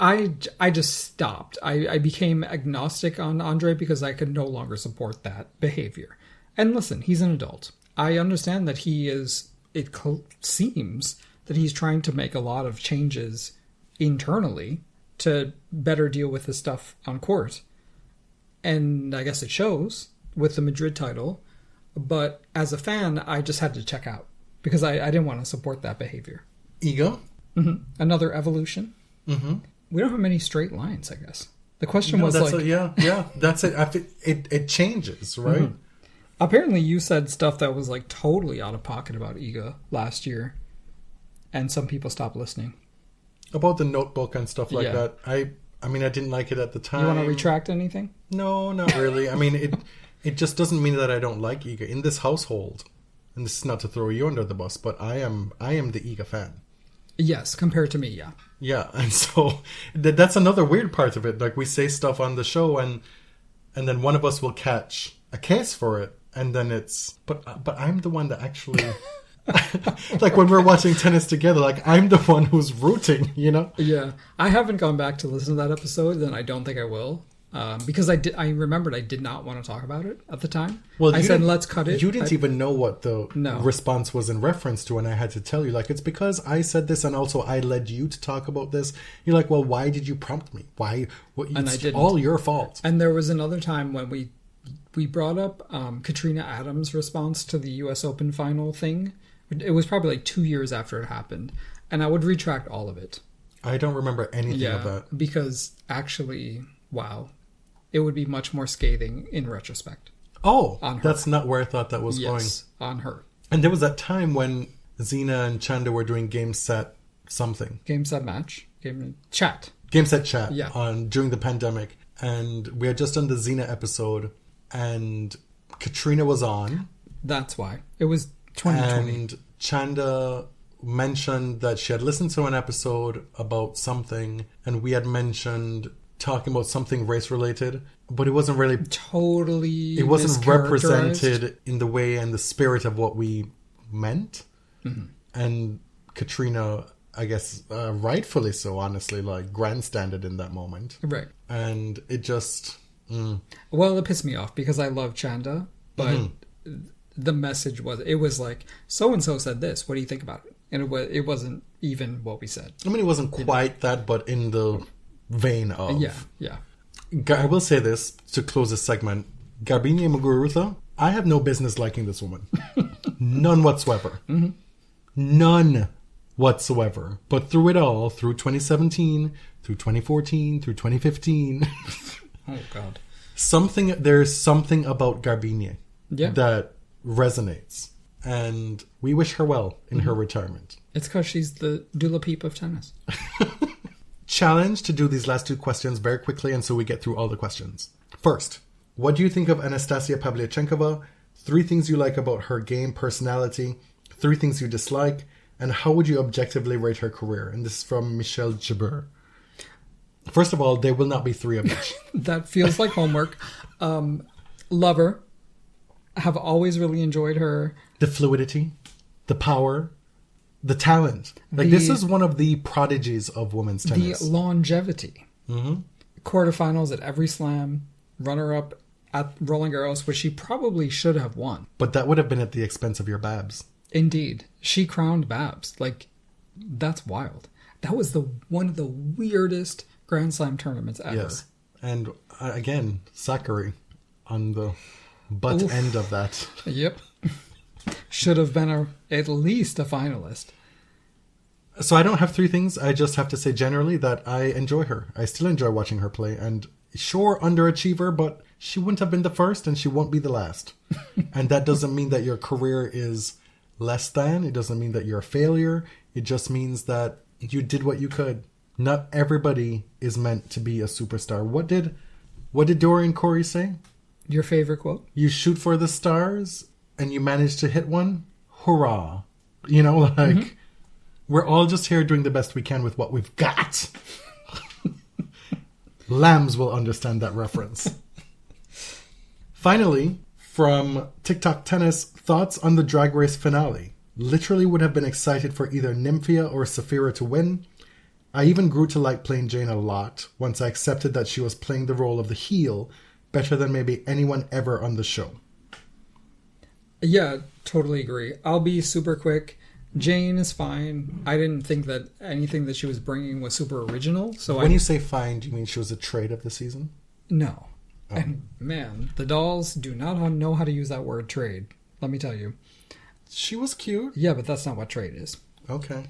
I just stopped. I became agnostic on Andrey because I could no longer support that behavior. And listen, he's an adult. I understand that it seems that he's trying to make a lot of changes internally to better deal with the stuff on court. And I guess it shows with the Madrid title. But as a fan, I just had to check out because I didn't want to support that behavior. Ego? Mm-hmm. Another evolution? Mm-hmm. We don't have many straight lines, I guess. The question was like... that's it. It changes, right? Mm-hmm. Apparently you said stuff that was like totally out of pocket about Iga last year. And some people stopped listening. About the notebook and stuff like that. I mean, I didn't like it at the time. You want to retract anything? No, not really. I mean, it just doesn't mean that I don't like Iga. In this household, and this is not to throw you under the bus, but I am the Iga fan. Yes, compared to me, yeah. Yeah, and so that's another weird part of it. Like, we say stuff on the show, and then one of us will catch a case for it, and then it's... But I'm the one that actually... like, when we're watching tennis together, like, I'm the one who's rooting, Yeah. I haven't gone back to listen to that episode, and I don't think I will. Because I remembered I did not want to talk about it at the time. Well, I said, let's cut it. You didn't even know what the response was in reference to, and I had to tell you, like, it's because I said this, and also I led you to talk about this. You're like, well, why did you prompt me? Why? And it's all your fault. And there was another time when we brought up Katrina Adams' response to the U.S. Open final thing. It was probably like 2 years after it happened, and I would retract all of it. I don't remember anything of that. Because actually, wow. It would be much more scathing in retrospect. Oh, that's not where I thought that was going. Yes, on her. And there was that time when Zina and Chanda were doing game set something. Game set match? Game set chat. Yeah. During the pandemic. And we had just done the Zina episode, and Katrina was on. That's why. It was 2020. And Chanda mentioned that she had listened to an episode about something, and we had mentioned... talking about something race related, but it wasn't really totally. It wasn't represented in the way and the spirit of what we meant. Mm-hmm. And Katrina, I guess, rightfully so, honestly, like grandstanded in that moment, right? And it just well, it pissed me off because I love Chanda, but the message was like, so and so said this. What do you think about it? And it wasn't even what we said. I mean, it wasn't quite that, but in the vein of... Yeah. I will say this to close this segment. Garbiñe Muguruza I have no business liking this woman. None whatsoever. Mm-hmm. None whatsoever. But through it all, through 2017, through 2014, through 2015... Oh, God. There's something about Garbiñe Yeah. that resonates. And we wish her well in her retirement. It's because she's the Dula Peep of tennis. Challenge to do these last two questions very quickly and so we get through all the questions. First, what do you think of Anastasia Pavlyuchenkova? 3 things you like about her game personality, 3 things you dislike, and how would you objectively rate her career? And this is from Michelle Jabeur. First of all, there will not be 3 of each. That feels like homework. Love her. Have always really enjoyed her. The fluidity, the power, the talent. This is one of the prodigies of women's tennis. The longevity. Mm-hmm. Quarterfinals at every slam. Runner-up at Roland Garros, which she probably should have won. But that would have been at the expense of your Babs. Indeed. She crowned Babs. That's wild. That was one of the weirdest Grand Slam tournaments ever. Yes. And again, Sakkari on the butt end of that. Yep. Should have been at least a finalist. So I don't have 3 things. I just have to say generally that I enjoy her. I still enjoy watching her play. And sure, underachiever, but she wouldn't have been the first and she won't be the last. And that doesn't mean that your career is less than. It doesn't mean that you're a failure. It just means that you did what you could. Not everybody is meant to be a superstar. What did Dorian Corey say? Your favorite quote? You shoot for the stars and you manage to hit one. Hurrah. We're all just here doing the best we can with what we've got. Lambs will understand that reference. Finally, from TikTok Tennis, thoughts on the Drag Race finale. Literally would have been excited for either Nymphia or Safira to win. I even grew to like Plain Jane a lot once I accepted that she was playing the role of the heel better than maybe anyone ever on the show. Yeah, totally agree. I'll be super quick. Jane is fine. I didn't think that anything that she was bringing was super original. So when you say fine, do you mean she was a trade of the season? No. Oh. And man, the dolls do not know how to use that word trade. Let me tell you. She was cute. Yeah, but that's not what trade is. Okay.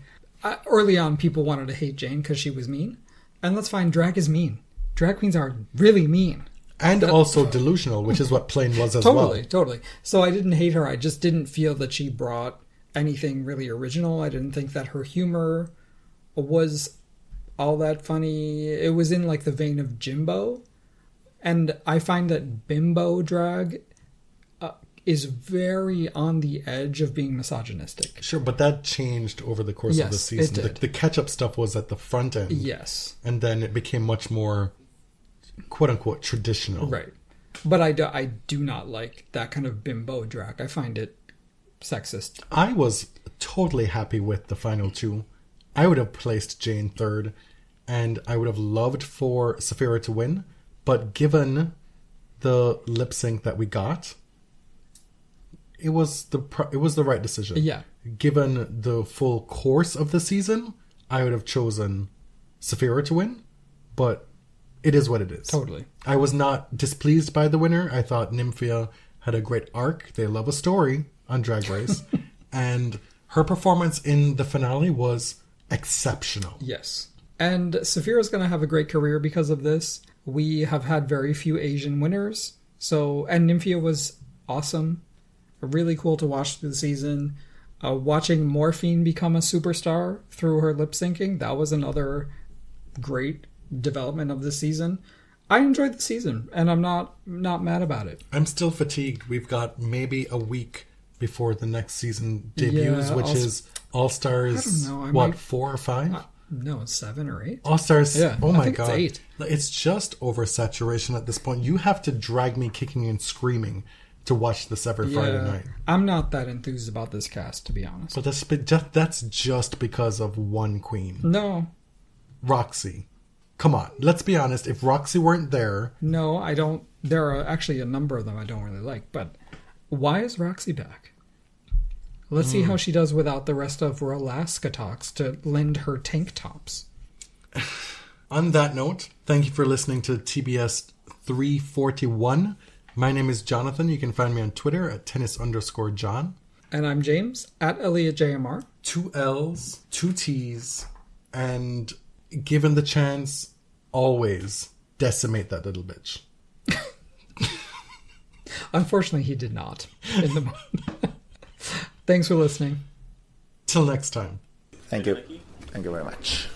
Early on, people wanted to hate Jane because she was mean. And let's find drag is mean. Drag queens are really mean. And also delusional, which is what Plain was as well. Totally. So I didn't hate her. I just didn't feel that she brought anything really original. I didn't think that her humor was all that funny. It was in the vein of Jimbo. And I find that bimbo drag is very on the edge of being misogynistic. Sure, but that changed over the course of the season. It did. The catch-up stuff was at the front end. Yes. And then it became much more, quote-unquote, traditional. Right. But I do not like that kind of bimbo drag. I find it sexist. I was totally happy with the final 2. I would have placed Jane 3rd, and I would have loved for Safira to win. But given the lip sync that we got, it was the right decision. Yeah. Given the full course of the season, I would have chosen Safira to win, but it is what it is. Totally. I was not displeased by the winner. I thought Nymphia had a great arc. They love a story on Drag Race. And her performance in the finale was exceptional. Yes. And Safira's going to have a great career because of this. We have had very few Asian winners. And Nymphia was awesome. Really cool to watch through the season. Watching Morphine become a superstar through her lip syncing, that was another great development of the season. I enjoyed the season, and I'm not mad about it. I'm still fatigued. We've got maybe a week before the next season debuts, which is All-Stars, I don't know. 4 or 5? No, 7 or 8. All-Stars, yeah, oh my I think God. It's 8. It's just oversaturation at this point. You have to drag me kicking and screaming to watch this every Friday night. I'm not that enthused about this cast, to be honest. But that's just because of one queen. No. Roxy. Come on, let's be honest. If Roxy weren't there... No, I don't. There are actually a number of them I don't really like. But why is Roxy back? Let's see how she does without the rest of Alaska Talks to lend her tank tops. On that note, thank you for listening to TBS 341. My name is Jonathan. You can find me on Twitter at tennis_John. And I'm James, at ElliotJMR. 2 L's, 2 T's, and given the chance, always decimate that little bitch. Unfortunately, he did not in the moment. Thanks for listening. Till next time. Thank you. Thank you very much.